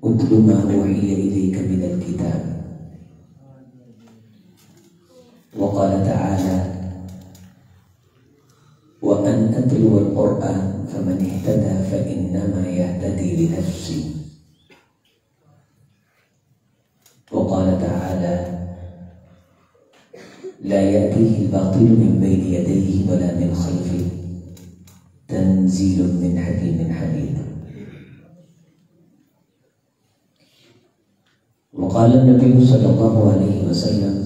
उत्लु मा उहिय इलैका मिनल किताब व क़ाल तआला व अन अत्लुवल क़ुरआन फमन इह्तदा फ़इन्नमा यह्तदी लिनफ़्सिही व क़ाल तआला ला यअतीहिल बातिलु मिन बैनि यदैहि वला मिन ख़ल्फ़िही तंज़ीलुम मिन हकीमिन हमीद। व क़ाल नबी सल्लल्लाहु अलैहि वसल्लम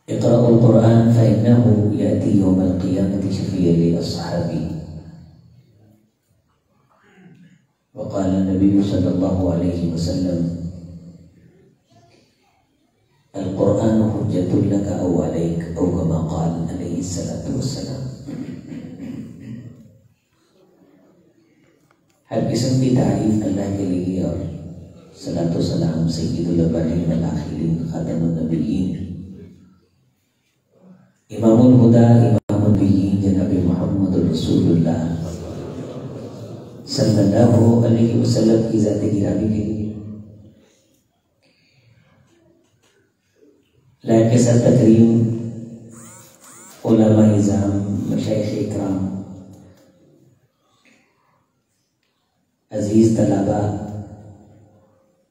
इक़राउल क़ुरआन फ़इन्नहु यअती यौमल क़ियामति शफ़ीअन लि अस्हाबी। व क़ाल नबी सल्लल्लाहु अलैहि वसल्लम अल क़ुरआन हुज्जतुल लका औ अलैक औ कमा क़ाल अलैहिस्सलातु वस्सलाम। हर किस्म की तारीफ अल्लाह के लिए और सलातो सलाम सय्यिदुल अव्वलीन वल आखिरीन खातमुन नबिय्यीन इमामुल हुदा इमामुल नबिय्यीन जनाब मुहम्मदुर रसूलुल्लाह सल्लल्लाहु अलैहि वसल्लम की ज़ात गिरामी के लिए लायक सर तकरीम उलमा इज़ाम मशाइख़ इकराम अजीज़ तलबा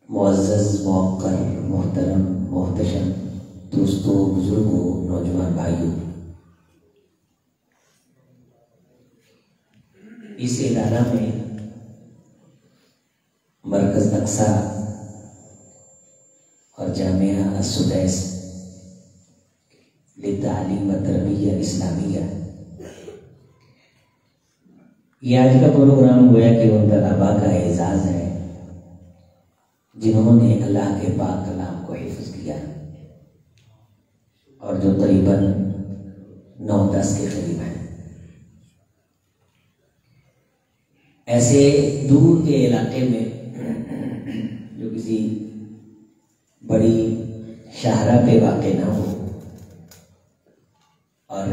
मुअज़्ज़ज़ मुअक्कर मोहतरम मोहतशम दोस्तों बुजुर्गों नौजवान भाइयों, इस इदारा में मरकज़ अक्सा और जामिया अस्सुदैस लित्तालीम व तरबिया इस्लामिया, ये आज का प्रोग्राम गोया कि उन तलबा का एजाज़ है जिन्होंने अल्लाह के पाक कलाम को हिफ्ज़ किया और जो तकरीबन 9-10 के करीब हैं। ऐसे दूर के इलाके में जो किसी बड़ी शाहरा पे वाक़े ना हो और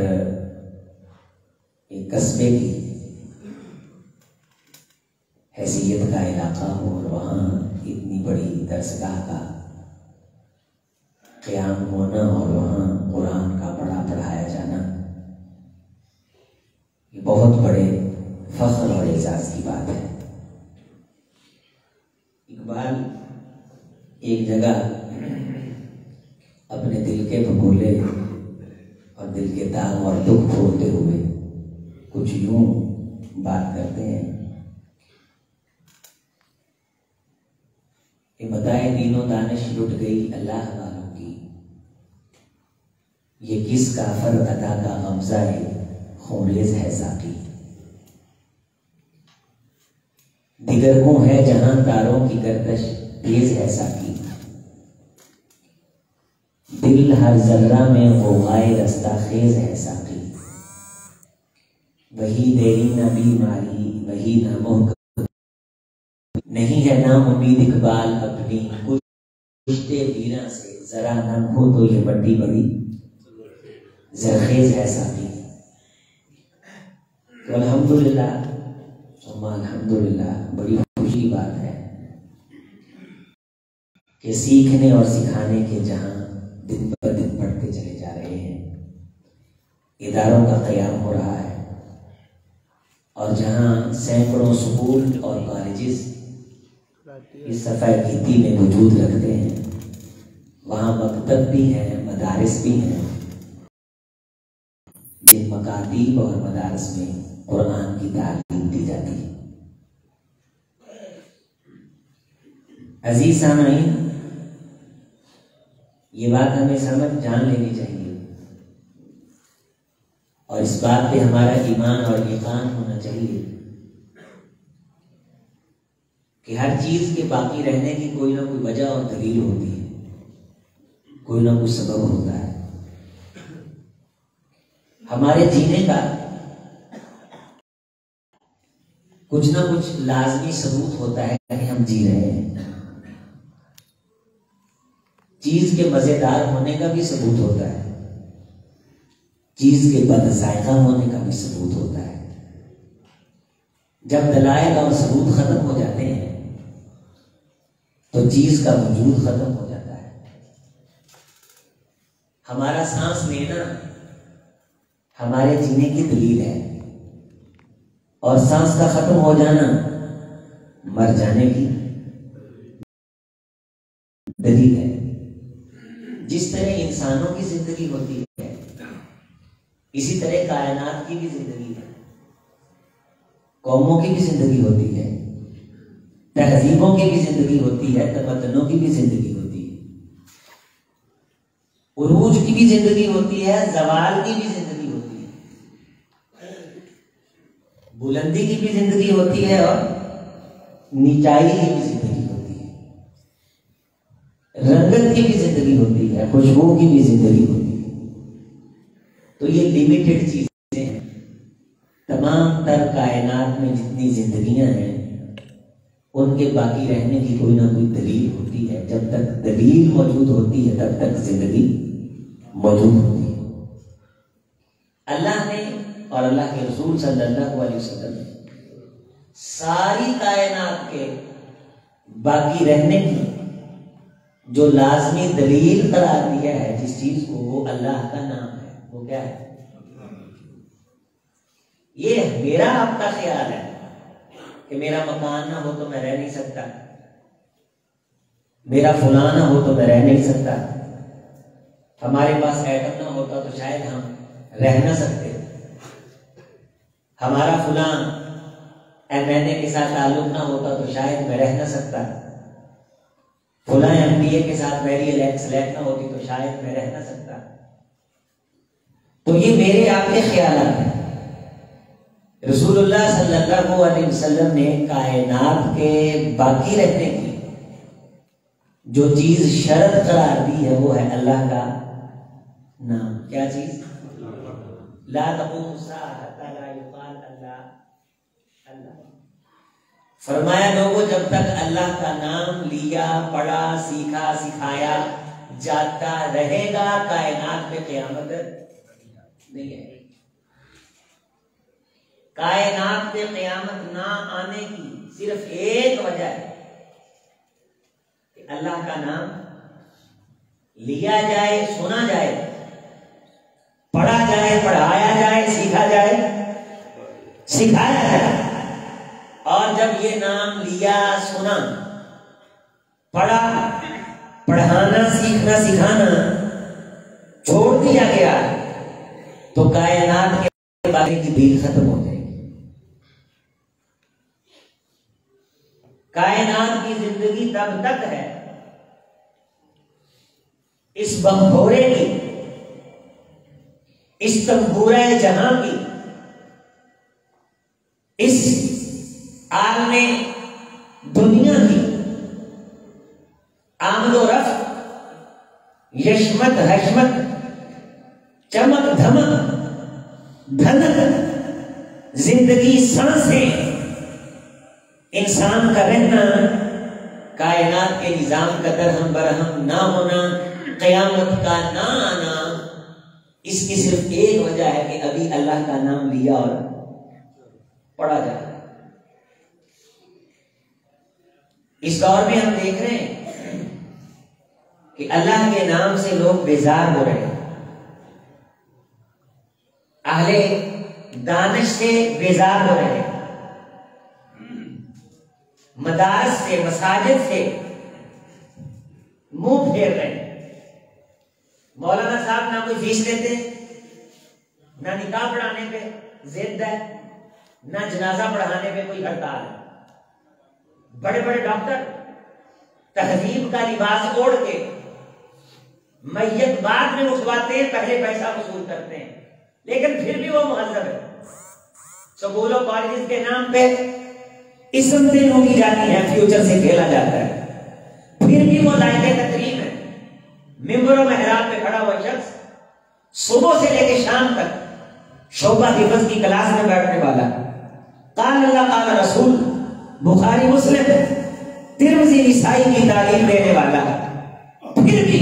एक कस्बे की हैसियत का इलाका हो और वहाँ इतनी बड़ी दरसगाह का क़याम होना और वहाँ कुरान का पढ़ाया जाना, ये बहुत बड़े फ़ख्र और एजाज़ की बात है। इकबाल एक जगह अपने दिल के भगोले और दिल के दाग और दुख खोलते हुए कुछ यूं बात करते हैं कि बताए दीनो दानिश लुट गई अल्लाह वालों की, ये किस काफर अदा का गमज़ा खूंरेज़ है साकी। दिगर को है जहां तारों की गर्दश तेज है साकी, दिल हर जर्रा में ग़ौग़ाए रस्ता खेज है साकी। वही देरी ना बीमारी वही ना मोहक नहीं है ना उम्मीद इकबाल अपनी कुश्ते वीरा से जरा नम हो तो ये बड़ी बड़ी जरखेज है साकी। तो अल्हम्दुलिल्लाह अल्हम्दुलिल्लाह बड़ी खुशी की बात है कि सीखने और सिखाने के जहां दिन पर दिन बढ़ते चले जा रहे हैं, इदारों का क़याम हो रहा है और जहां सैकड़ों स्कूल और कॉलेजेस इस सफ़ाईगीती में वजूद रखते हैं, वहाँ मकतब भी हैं, मदारिस भी हैं, जिन मकातीब और मदारिस में कुरान की तालीम दी जाती है। अजीज सामईन, ये बात हमें समझ जान लेनी चाहिए और इस बात पे हमारा ईमान और यकीन होना चाहिए कि हर चीज के बाकी रहने की कोई ना कोई वजह और दलील होती है, कोई ना कोई सबब होता है। हमारे जीने का कुछ ना कुछ लाजमी सबूत होता है कि हम जी रहे हैं। चीज के मजेदार होने का भी सबूत होता है, चीज के बदजायका होने का भी सबूत होता है। जब दलाइल और सबूत खत्म हो जाते हैं तो चीज का वजूद खत्म हो जाता है। हमारा सांस लेना हमारे जीने की दलील है और सांस का खत्म हो जाना मर जाने की दलील है। जिस तरह इंसानों की जिंदगी होती है इसी तरह कायनात की भी जिंदगी है, कौमों की भी जिंदगी होती है, तहजीबों की भी जिंदगी होती है, तमद्दुनों की भी जिंदगी होती है, उरूज की भी जिंदगी होती है, जवाल की भी जिंदगी होती है, बुलंदी की भी जिंदगी होती है और नीचाई की भी जिंदगी होती है, रंगत की भी जिंदगी होती है, खुशबू की भी जिंदगी होती है। तो ये लिमिटेड चीजें हैं। तमाम तर कायनात में जितनी जिंदगियां हैं उनके बाकी रहने की कोई ना कोई दलील होती है। जब तक दलील मौजूद होती है तब तक जिंदगी मौजूद होती है। अल्लाह ने और अल्लाह के रसूल सल्लल्लाहु अलैहि वसल्लम ने सारी कायनात के बाकी रहने की जो लाजमी दलील करार दिया है जिस चीज को, वो अल्लाह का नाम है। वो क्या है? ये मेरा आपका ख्याल है कि मेरा मकान ना हो तो मैं रह नहीं सकता, मेरा फुला ना हो तो मैं रह नहीं सकता, हमारे पास एटम ना होता तो शायद हम रह ना सकते, हमारा फुला एमएनए के साथ ताल्लुक ना होता तो शायद मैं रह ना सकता, फुला एमबीए के साथ मेरी सेलेक्ट ना होती तो शायद मैं रह ना सकता। तो ये मेरे आपके ख्यालात हैं। रसूलुल्लाह सल्लल्लाहु अलैहि वसल्लम ने कायनात के बाकी रहने की जो चीज शर्त करार दी है वो है अल्लाह का नाम। क्या चीज? ला तक़ूमु साअता ला युक़ाल अल्लाह अल्लाह। फरमाया लोगों, जब तक अल्लाह का नाम लिया, पढ़ा, सीखा, सिखाया जाता रहेगा कायनात में क़यामत नहीं है। कायनात में क़यामत ना आने की सिर्फ एक वजह है कि अल्लाह का नाम लिया जाए, सुना जाए, पढ़ा जाए, पढ़ाया जाए, सीखा जाए, सिखाया जाए। और जब ये नाम लिया, सुना, पढ़ा, पढ़ाना, सीखना, सिखाना छोड़ दिया गया तो कायनात के बारे की भीड़ खत्म हो जाएगी। कायनात की जिंदगी तब तक है इस बंभोरे की, इस तंबूरा जहां की, इस आलमे दुनिया की आमदो रफ्त, यशमत हशमत, चमक धमक, धनक, जिंदगी, सांसें, इंसान का रहना, कायनात के निजाम का दरहम बरहम ना होना, क़यामत का ना आना, इसकी सिर्फ एक वजह है कि अभी अल्लाह का नाम लिया और पढ़ा जा रहा है। इस दौर में हम देख रहे हैं कि अल्लाह के नाम से लोग बेजार हो रहे हैं, अहले दानिश से बेजार हो रहे हैं, मदारस से, मसाजिद से मुंह फेर रहे हैं। मौलाना साहब ना कोई फीस लेते, ना निकाह पढ़ाने पे जिद है, ना जनाजा पढ़ाने पे कोई हड़ताल है। बड़े बड़े डॉक्टर तहजीब का लिबास ओढ़ के मैयत बाद में उठवाते हैं, पहले पैसा वसूल करते हैं, लेकिन फिर भी वो मुहज्जब है। स्कूलों कॉलेज के नाम पे इस्मतें होगी जाती हैं, फ्यूचर से खेला जाता है, फिर भी वो लायक तकरीम है। मिंबर मेहराब पे खड़ा हुआ शख्स सुबह से लेकर शाम तक शोभा हिफ्ज़ की क्लास में बैठने वाला, क़ाल अल्लाह क़ाल रसूल, बुखारी मुस्लिम, तिर्मिज़ी, निसाई की तालीम देने वाला, फिर भी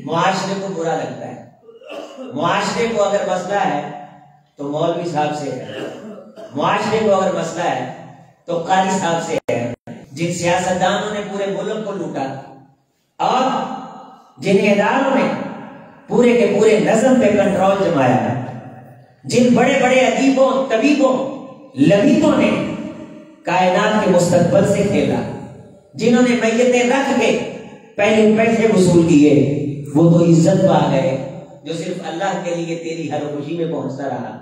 मुआशरे को बुरा लगता है। मुआशरे को अगर मसला है तो मौलवी साहब से है, मुआशरे को अगर मसला है तो कारी साहब से है, जिन सियासतदानों ने पूरे मुल्क को लूटा और जिन इदारों ने पूरे के पूरे नज़म पे कंट्रोल जमाया, जिन बड़े बड़े अदीबों, तबीबों, लबीबों ने कायनात के मुस्तकबिल से खेला, जिन्होंने मैयतें रख के पहले पैसे वसूल किए, वो तो इज्जत पा गए जो सिर्फ अल्लाह के लिए तेरी हर खुशी में पहुंचता रहा,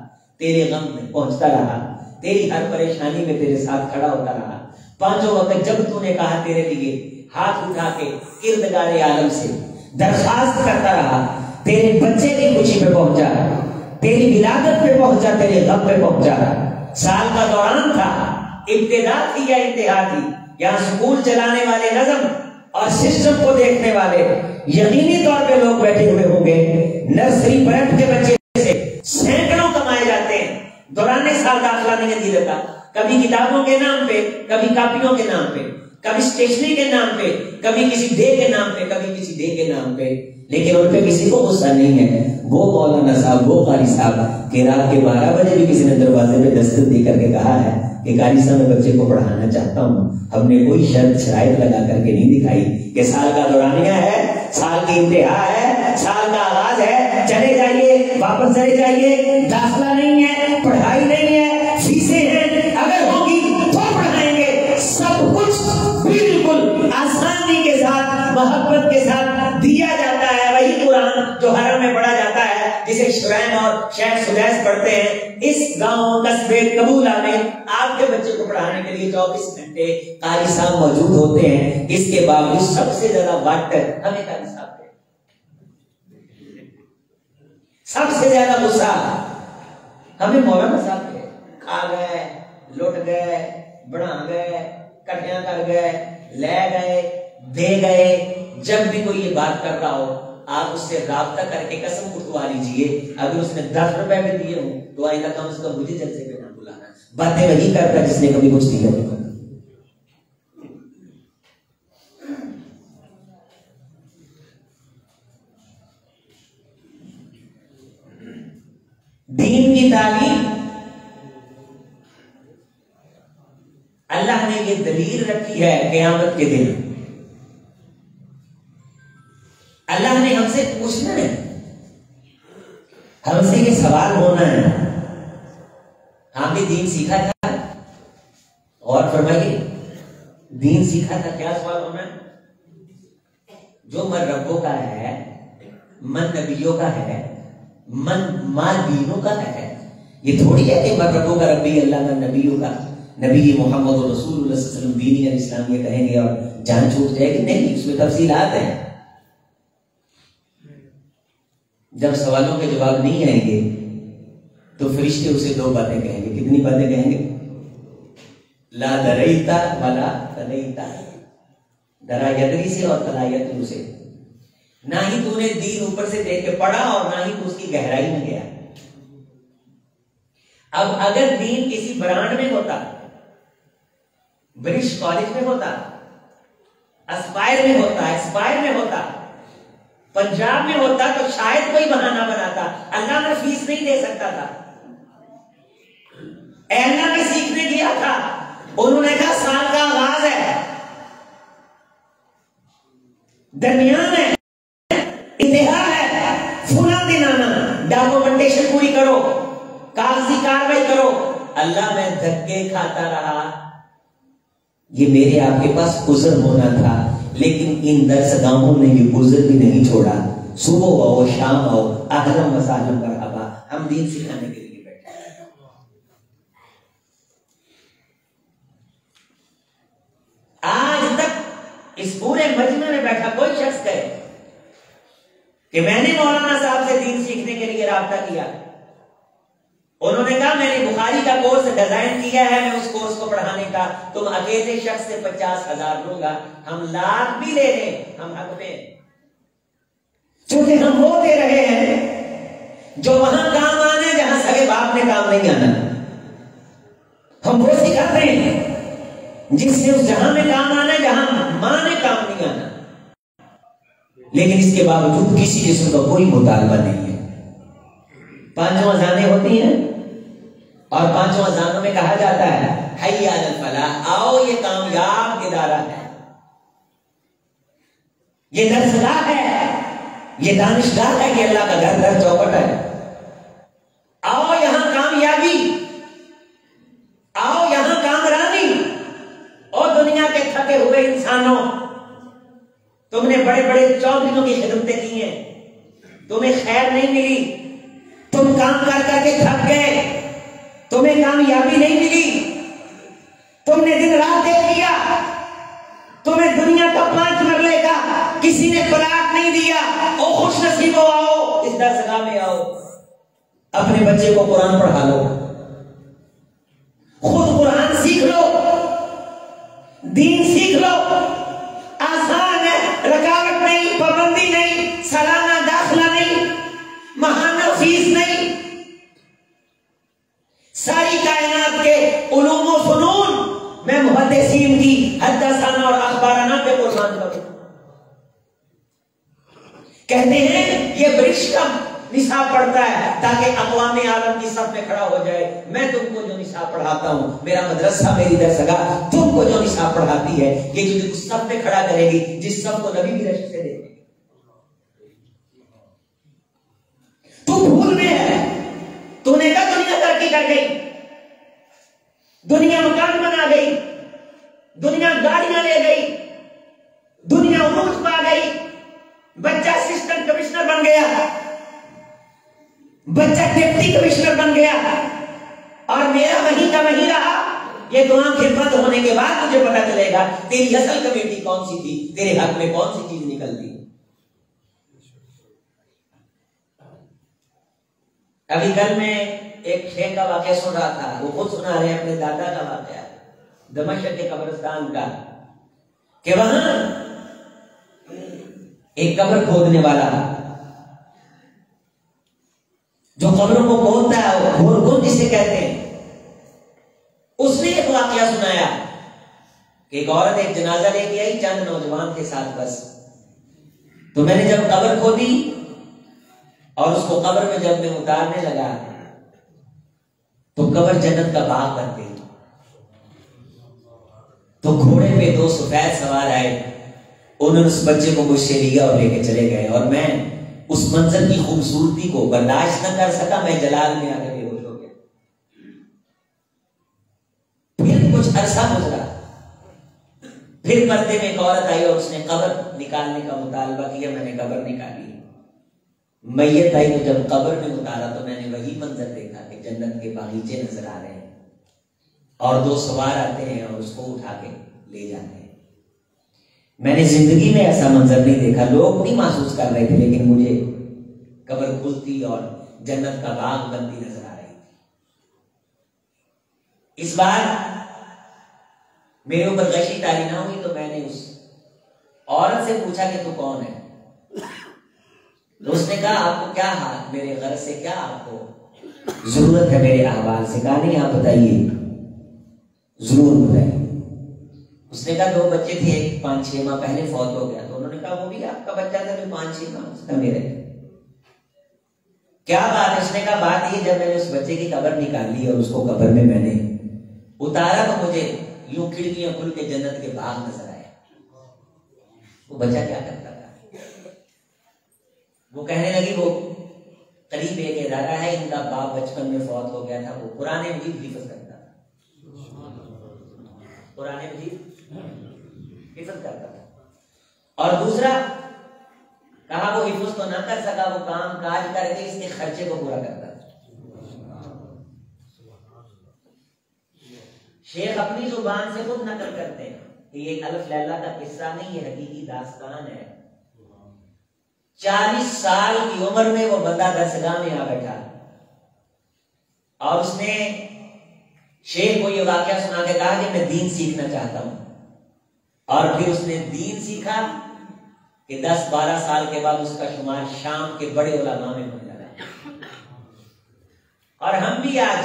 तेरे गम में पहुंचता रहा, तेरी हर परेशानी में तेरे साथ खड़ा होता रहा। पांचों वक्त जब तूने कहा तेरे लिए हाथ उठा के किरदगारे आलम से दरखास्त करता रहा, तेरे बच्चे की खुशी में पहुंचा, तेरी विलादत पे पहुंचा, तेरे गम पे पहुंचा। साल का दौरान था, इब्तिदा थी या इंतहा थी, यहाँ स्कूल चलाने वाले नजम और सिस्टम को देखने वाले यकीनी तौर पे लोग बैठे हुए होंगे। नर्सरी प्रेप के बच्चे से सैकड़ों कमाए जाते हैं, दौराने साल दाखिला नहीं दी देता, कभी किताबों के नाम पे, कभी कापियों के नाम पे, कभी स्टेशनरी के नाम पे, कभी किसी डे के नाम पे, कभी किसी डे के नाम पे, लेकिन उन पे किसी को गुस्सा नहीं है। वो मौलाना साहब, वो कारी साहब कि रात के 12 बजे भी किसी ने दरवाजे पे दस्तक दे करके कहा है कि कारी साहब मैं बच्चे को पढ़ाना चाहता हूँ, हमने कोई शर्त शराइत लगा करके नहीं दिखाई कि साल का दौरानिया है, साल की इंतहा है, साल का आगाज है, चले जाइए, वापस चले जाइए, दाखिला नहीं है, पढ़ाई नहीं है, फीसें हैं, अगर होगी तो पढ़ाएंगे। सब कुछ बिल्कुल आसानी के साथ, मोहब्बत के साथ दिया जाता है। वही कुरान जो हरम में पढ़ा जाता है, जिसे शुरैन और शेख सुदैस पढ़ते हैं, इस गांव कस्बे कबूला में आपके बच्चे को पढ़ाने के लिए 24 घंटे कारी साहब मौजूद होते हैं। इसके बावजूद सबसे ज्यादा वाटर हमें कारी साहब थे, सबसे ज्यादा गुस्सा हमें मौलाना साहब थे। खा गए, लुट गए, बना गए, कटिया कर गए, ले गए, दे गए। जब भी कोई ये बात कर रहा हो, आप उससे राब्ता करके कसम उठवा लीजिए, अगर उसने 10 रुपए भी दिए हो तो आइंदा कम से कम मुझे जलसे पे ना बुलाना। बातें वही करता जिसने कभी कुछ दिया नहीं। दीन की तालीम अल्लाह ने ये दलील रखी है क़यामत के दिन। अल्लाह ने हमसे पूछना है, हमसे ये सवाल होना है, हमने दीन सीखा था? और फरमाइए, दीन सीखा था, क्या सवाल होना है? जो मन रब्बों का है, मन नबियों का है, मन माल दीनों का है। ये थोड़ी है कि मन रब्बों का रब्बी अल्लाह का, नबियों का नबी मोहम्मद रसूलुल्लाह सल्लल्लाहु अलैहि वसल्लम दीनी और इस्लामिया कहेंगे और जान छूट जाएगी। नहीं, उसमें तफसीलात हैं। जब सवालों के जवाब नहीं आएंगे तो फरिश्ते उसे 2 बातें कहेंगे। कितनी बातें कहेंगे? ला दरईता वला तलईता, दरा यदरी से और तलायतु से। ना ही तूने दीन ऊपर से देख के पढ़ा और ना ही तू उसकी गहराई में गया। अब अगर दीन किसी ब्रांड में होता, ब्रिटिश कॉलेज में होता, एस्पायर में होता, एस्पायर में होता, पंजाब में होता, तो शायद कोई बहाना बनाता। अल्लाह में फीस नहीं दे सकता था। अल्लाह में सीखने गया था, उन्होंने कहा साल का आगाज है, दरमियान है, इंतहा है, फुला दिन आना, डॉक्यूमेंटेशन पूरी करो, कागजी कार्रवाई करो। अल्लाह में धक्के खाता रहा। ये मेरे आपके पास उज़र होना था, लेकिन इन दरसगाहों ने ये उज़र भी नहीं छोड़ा। सुबह आओ, शाम आओ, अहलम वसाहलम मरहबा, हम दीन सिखाने के लिए बैठे। आज तक इस पूरे मजमे में बैठा कोई शख्स कहे कि मैंने मौलाना साहब से दीन सीखने के लिए राब्ता किया, उन्होंने कहा मैंने बुखारी का कोर्स डिजाइन किया है, मैं उस कोर्स को पढ़ाने का, तुम अकेले शख्स से 50,000 लूंगा, हम लाख भी ले लें, हम हक पे। क्योंकि हम वो दे रहे हैं जो वहां काम आने जहां सगे बाप ने काम नहीं आना। हम वो सिखाते हैं जिससे उस जहां में काम आना जहां मां ने काम नहीं आना। लेकिन इसके बावजूद किसी किस्म का कोई मुतालबा नहीं है। 5 अज़ानें होती हैं और 5वां अज़ान में कहा जाता है हय्या अलल फलाह, आओ ये कामयाब इदारा है, ये दरसगाह है, ये दानिशगाह है, ये अल्लाह का घर घर चौखट है। आओ यहां कामयाबी, आओ यहां कामरानी। और दुनिया के थके हुए इंसानों, तुमने बड़े बड़े चौधरियों की खिदमतें की हैं, तुम्हें खैर नहीं मिली, तुम काम कर करके थक गए, तुम्हें कामयाबी नहीं मिली, तुमने दिन रात देख लिया, तुम्हें दुनिया का 5 मरले का किसी ने प्लाट नहीं दिया। ओ खुश नसीबो, आओ इस दरसगाह में आओ, अपने बच्चे को कुरान पढ़ा लो, खुद कुरान सीख लो, दीन सीख लो। आसान है, रुकावट नहीं, पाबंदी नहीं, सालाना दाखिला नहीं, महाना फीस नहीं। सारी कायनात के उलूम व फनून मैं मुहद्दिसीन की हदसाना और अखबाराना पे कुर्बान करूं। कहते हैं ये वृक्ष का निसाब पढ़ता है ताकि अक़वाम आलम की सब में खड़ा हो जाए। मैं तुमको जो निसाब पढ़ाता हूं, मेरा मदरसा, मेरी दरसगाह तुमको जो निसाब पढ़ाती है, ये जो सब में खड़ा करेगी, जिस सब को नबी की रश्क से देखेगी। तू भूल में है, तूने कहा दुनिया तरक्की कर गई, दुनिया मकान बना गई, दुनिया गाड़ियां ले गई, दुनिया उरूज पा गई, बच्चा असिस्टेंट कमिश्नर बन गया, बच्चा डिप्टी कमिश्नर बन गया, और मेरा वही का वही रहा। ये दुआ खिदमत होने के बाद मुझे पता चलेगा तेरी असल कमेटी कौन सी थी, तेरे हक में कौन सी चीज निकलती। अभी कल मैं एक शेख का वाकया सुन रहा था, वो खुद सुना रहे हैं अपने दादा का वाकया दमश्क के कब्रिस्तान का, कि वहां एक कब्र खोदने वाला जो कब्रों को खोदता है, घोरकुंड जिसे कहते हैं, उसने एक वाकया सुनाया कि एक औरत एक जनाजा लेके आई चंद नौजवान के साथ बस। तो मैंने जब कब्र खोदी और उसको कब्र में जब मैं उतारने लगा तो कब्र जन्नत का बाग बन गई। तो घोड़े पे 2 सफेद सवार आए, उन्होंने उस बच्चे को मुझसे लिया और लेके चले गए, और मैं उस मंजर की खूबसूरती को बर्दाश्त न कर सका, मैं जलाल में आकर बेहोश हो गया। फिर कुछ अरसा गुजरा, फिर पर्दे में एक औरत आई और उसने कब्र निकालने का मुतालबा किया, मैंने कब्र निकाली। मैयत आई तो जब कब्र में उतारा तो मैंने वही मंजर देखा कि जन्नत के बागीचे नजर आ रहे हैं और 2 सवार आते हैं और उसको उठा के ले जाते हैं। मैंने जिंदगी में ऐसा मंजर नहीं देखा, लोग नहीं महसूस कर रहे थे, लेकिन मुझे कब्र खुलती और जन्नत का बाग बनती नजर आ रही थी। इस बार मेरे ऊपर गशी तारी ना हुई तो मैंने उस औरत से पूछा कि तू कौन है। तो उसने कहा आपको क्या हाल, मेरे घर से क्या आपको जरूरत है मेरे अहवाल से। कहा नहीं, आप बताइए, जरूर बताइए। उसने कहा 2 बच्चे थे, एक 5-6 माह पहले फौत हो गया। तो उन्होंने कहा वो भी आपका बच्चा था जो 5-6 माह? उसका मेरे। क्या बात है? उसने कहा बात ये, जब मैंने उस बच्चे की कब्र निकाली और उसको कब्र में मैंने उतारा तो मुझे यूं खिड़कियां खुल के जन्नत के बाग नजर आए। वो बच्चा क्या करता था? वो कहने लगी वो करीब एक इदारा है, इनका बाप बचपन में फौत हो गया था, वो कुरान मजीद हिफ्ज़ करता था, कुरान मजीद हिफ्ज़ करता था। और दूसरा कहा वो हिफ्ज़ तो ना कर सका, वो काम काज करके इसके खर्चे को पूरा करता था। शेख अपनी जुबान से खुद नकल करते हैं कि ये अलफ लैला का किस्सा नहीं, ये हकीकी दास्तान है। 40 साल की उम्र में वो बंदा दरसगाह में आ बैठा और उसने शेख को ये वाकया सुना के कहा कि मैं दीन सीखना चाहता हूं। और फिर उसने दीन सीखा कि 10-12 साल के बाद उसका शुमार शाम के बड़े उलमा में होने लगा। और हम भी आज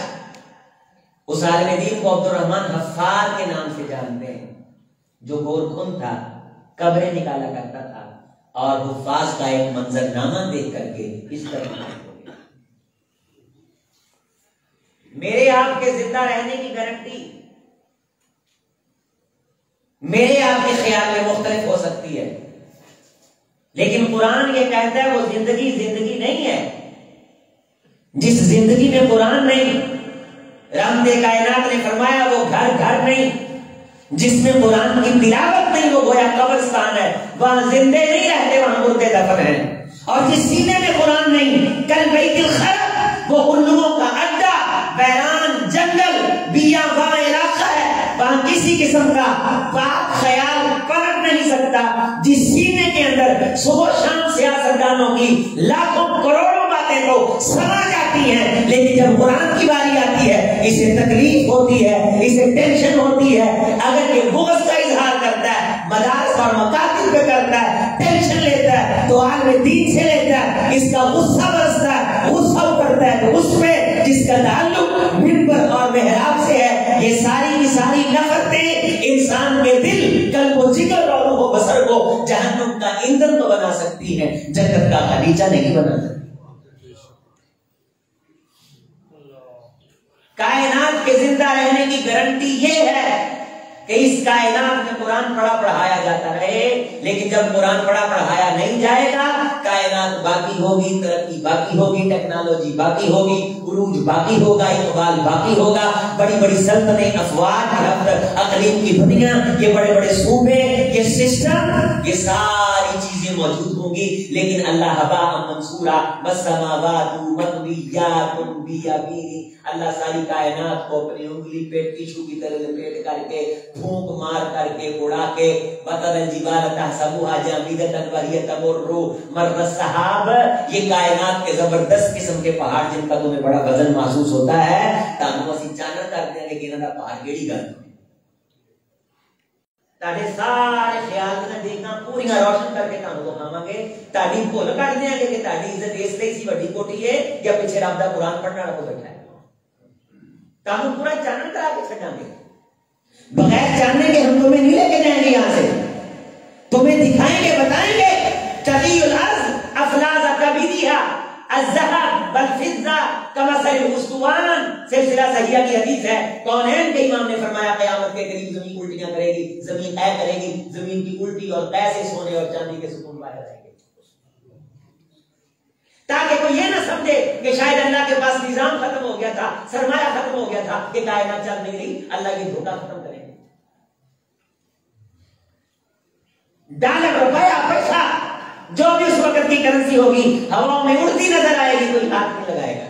उस आलिम दीन को अब्दुर्रहमान हफ्फार के नाम से जानते हैं, जो गोरखुंद था, कब्रें निकाला करता था और हुफ्फाज का एक मंजरनामा देख करके इस तरह हो गया। मेरे आपके जिंदा रहने की गारंटी मेरे आपके ख्याल में मुख्तलिफ हो सकती है, लेकिन कुरान ये कहता है वो जिंदगी जिंदगी नहीं है। जिस जिंदगी में कुरान नहीं, रहमते कायनात ने फरमाया वो घर घर नहीं। जिसमें कुरान की तिलावत नहीं वो गोया कब्रिस्तान है, वहां जिंदे नहीं रहते, वहां मुर्दे दफन है। और जिस सीने में कुरान नहीं, कल बैतुल खरब, वो उल्लुओं का अड्डा, बैरान, जंगल, बियाबान इलाका है, वहां किसी किस्म का पाक ख्याल पनप नहीं सकता। जिस सीने के अंदर सुबह शाम सियासतदानों की लाखों करोड़ों बातें तो समा जाती हैं, लेकिन जब कुरान की बारी आती है इसे तकलीफ होती है, इसे टेंशन होती है। अगर ये बुग़्ज़ का इजहार करता है, मदारस और मकातिब पे करता है, टेंशन लेता है तो आलम दीन से लेता है, इसका गुस्सा बरसता है, गुस्सा उतरता है तो उस पे जिसका ताल्लुक मिंबर और मेहराब से है। ये सारी की सारी नफरतें इंसान के दिल, कल को जिगर और रूह बसर को जहन्नुम का ईंधन तो बना सकती है, जन्नत का खलीजा नहीं बना सकती। कायनात के जिंदा रहने की गारंटी ये है कि इस कायनात में कुरान पढ़ा पढ़ाया जाता रहे, लेकिन जब कुरान पढ़ा पढ़ाया नहीं जाएगा, कायनात बाकी होगी, तरक्की बाकी होगी, टेक्नोलॉजी बाकी होगी, उरूज बाकी होगा, इकबाल बाकी होगा, बड़ी बड़ी सल्तनतें, अफवाज, अकलीम की दुनिया, ये बड़े बड़े सूबे, ये सिस्टम, ये सारी चीजें मौजूद होंगी, लेकिन अल्लाह हबा मंसूरा बसमावातु मतवियातुन बियामीनी, अल्लाह सारी कायनात को अपनी उंगली पे टिश्यू की तरह लपेट करके, फूंक मार करके, उड़ा के, बतल जिबाल तहसबुहा जामिदतन वहिय तमुर्रु मर्र सहाब, ये कायनात के जबरदस्त किस्म के पहाड़ जिनका तुम्हें बड़ा वजन महसूस होता है, तानु असी चानन करते हैं, लेकिन इन्हां दा पहाड़ केड़ी गल ताडे सारे ख्याल ने देखना पूरी रोशन करके तानु को खावांगे, ताडी भुल कट देंगे कि ताडी इज्जत इस लई सी वड्डी कोठी है या पीछे रब दा कुरान पढ़ने वाला कोई बैठा है। तानु पूरा चानन करा के छड़ांगे, बगैर जानने के हम तुम्हें नहीं लेके जाएंगे यहां से, तुम्हें दिखाएंगे, बताएंगे। तगीयुल अर्ज़ अफलाज़ कबीदिहा अज़्ज़हब वल फिज़्ज़ा कमसल उस्तवान, सिलसिला सहिया की हदीस है। कौनैन के इमाम ने फरमाया क़यामत के करीब जमीन उल्टियां करेगी, जमीन ऐ करेगी, जमीन की उल्टी और कैसे सोने और चांदी के सुकून बाहर आएंगे, ताकि कोई ये ना समझे कि शायद अल्लाह के पास निजाम खत्म हो गया था, सरमाया खत्म हो गया था, कि कायनात चल नहीं रही, अल्लाह की धोखा खत्म करेंगे। डॉलर, रुपया, पैसा, जो भी उस वक्त की करेंसी होगी, हवाओं में उड़ती नजर आएगी, कोई हाथ नहीं लगाएगा।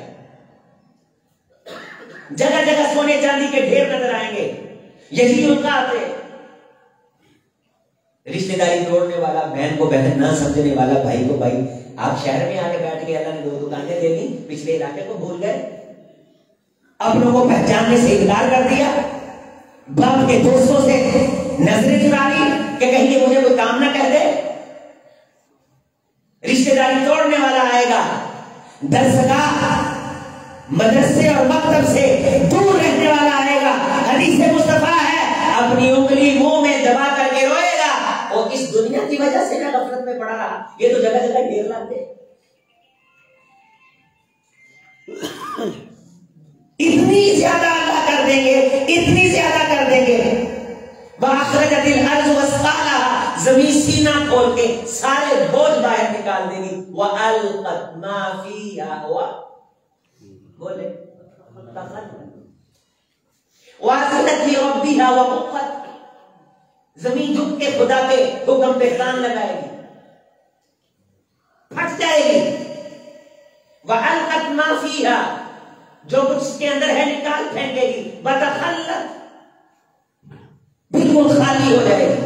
जगह जगह सोने चांदी के ढेर नजर आएंगे। यही उनका आते, रिश्तेदारी तोड़ने वाला, बहन को बहन ना समझने वाला, भाई को भाई। आप शहर में आके बैठ गए, अल्लाह ने 2 दुकानें दे दी, पिछले इलाके को भूल गए, अपनों को पहचानने से इनकार कर दिया, बाप के दोस्तों से नजरें चुरा ली कि कहीं ये मुझे कोई काम ना कर दे। रिश्तेदारी तोड़ने वाला आएगा, दरसगाह, मदरसे और मकतब से दूर रहने वाला आएगा। हदीस मुस्तफा है, अपनी उंगली मुंह में दबा करके रोएगा, और इस दुनिया की वजह से मैं गफलत में पड़ा रहा, ये तो जगह जगह ढेर लाते। इतनी ज्यादा अल्लाह कर देंगे, इतनी ज्यादा कर देंगे। वअखरजतिल अर्ज़ वस्क़ालहा, जमीन सीना खोल के सारे बोझ बाहर निकाल देगी। वअल्क़त मा फ़ीहा बोले वाज़नत लिरब्बिहा वक़त, जमीन झुक के खुदा के हुक्म पे कान लगाएगी, फट जाएगी। वअल्क़त मा फ़ीहा, जो कुछ उसके अंदर है निकाल फेंकेगी। वतखल्लत, बिल्कुल खाली हो जाएगी।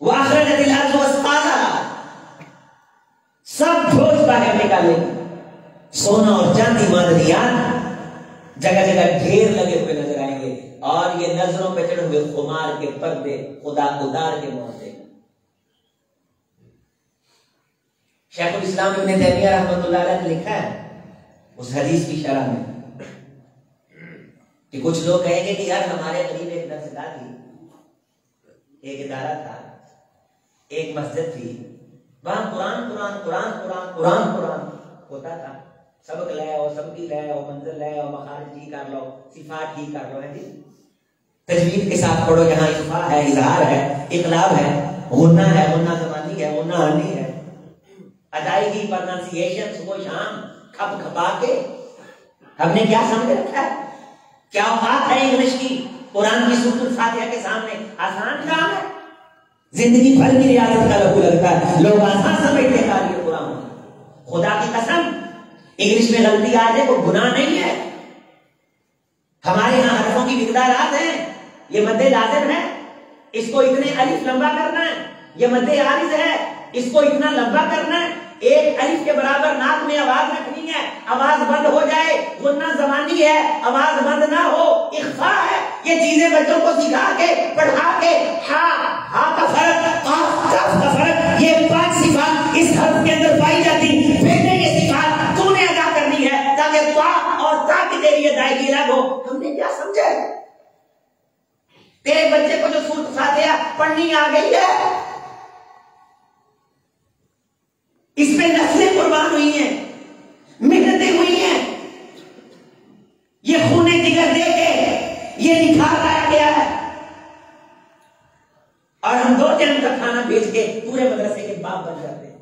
वअखरजतिल अर्ज़ वस्क़ालहा, सब बोझ बाहर निकालेगी। सोना और चांदी, मादनियात जगह जगह ढेर लगे हुए नजर आएंगे, और ये नजरों पे चढ़े हुए खुमार के पर्दे खुदा उतार के मौत देगा। शेखुल इस्लाम इब्न तैमिया रहमतुल्लाह अलैह ने लिखा है उस हदीस की शरह में कि कुछ लोग कहेंगे कि यार हमारे करीब एक दरसगाह थी, एक इदारा था, एक मस्जिद थी, वहां कुरान कुरान कुरान कुरान कुरान कुरान होता था, सबक ले आओ, सबकी ले आओ, मंजिल ले आओ, मखारिज ठीक कर लो, सिफात ठीक कर लो, है जी। तजवीद के साथ पढ़ो, जहाँ इफ़ा है, इजहार है, इक़लाब है, गुन्ना है, गुन्ना ज़मानी है, गुन्ना आनी है, अदायगी, प्रोनाउंसिएशन, सुबह शाम खप खपा के हमने क्या समझ रखा है? क्या औकात है इंग्लिश की? कुरान की सूरत फातिहा के सामने आसान काम है। जिंदगी भर की रियाजत का लहू लगता है, लोग आसान समझते हैं तारीफ कुरान। खुदा की कसम, इंग्लिश में गलती आ जाए वो गुनाह नहीं है। हमारे यहाँ हरफों की मिक़दारात है, ये मद्दे लाज़िम है, इसको इतने अलिफ लंबा करना है, ये मद्दे आरिज़ है, इसको इतना लंबा करना है, एक अलिफ के बराबर नाक में आवाज रखनी है, आवाज बंद हो जाए, गुन्ना ज़मानी है, आवाज बंद ना हो, इख्फा है। ये चीजें बच्चों को सिखा के, पढ़ा के, हा का फर्क, काफ का फर्क, ये 5 सिफात इस हर्फ के अंदर पाई जाती, बेटे ये सिफात तूने अदा करनी है, ताकि ता और ता की तेरी अदायगी अलग हो। हमने क्या समझा? तेरे बच्चे को जो सूरत फातिहा पढ़नी आ गई है, इसमें नस्लें कुर्बान हुई हैं, मेहनतें हुई हैं, ये खूने जिगर दे के ये निखार लाया गया है, और हम 2 टाइम का खाना बेच के पूरे मदरसे के बाप बन जाते हैं।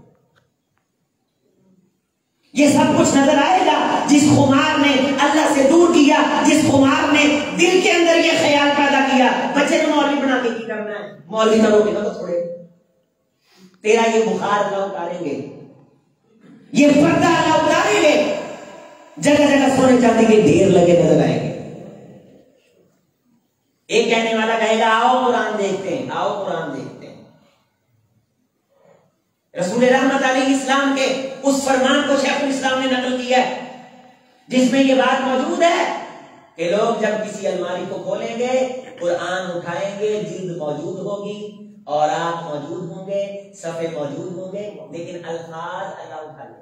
ये सब कुछ नजर आएगा जिस खुमार ने अल्लाह से दूर किया, जिस खुमार ने दिल के अंदर ये ख्याल पैदा किया बच्चे को मौलवी बना के की करना है, मौलवी करोगे तो छोड़े, तेरा ये बुखार अल्लाह उतारेंगे, ये पर्दा अल्लाह उतारेंगे, जगह जगह सोने चांदी के ढेर लगे नजर आएंगे। एक कहने वाला कहेगा आओ कुरान देखते हैं, आओ कुरान देखते हैं। रसूल रहमत अलैहिस्सलाम के उस फरमान को शेखुल इस्लाम ने नकल किया है, जिसमें ये बात मौजूद है कि लोग जब किसी अलमारी को खोलेंगे, कुरान उठाएंगे, जिल्द मौजूद होगी और आप मौजूद होंगे, सफ़े मौजूद होंगे, लेकिन अल्फाज अल्लाह उठा ले।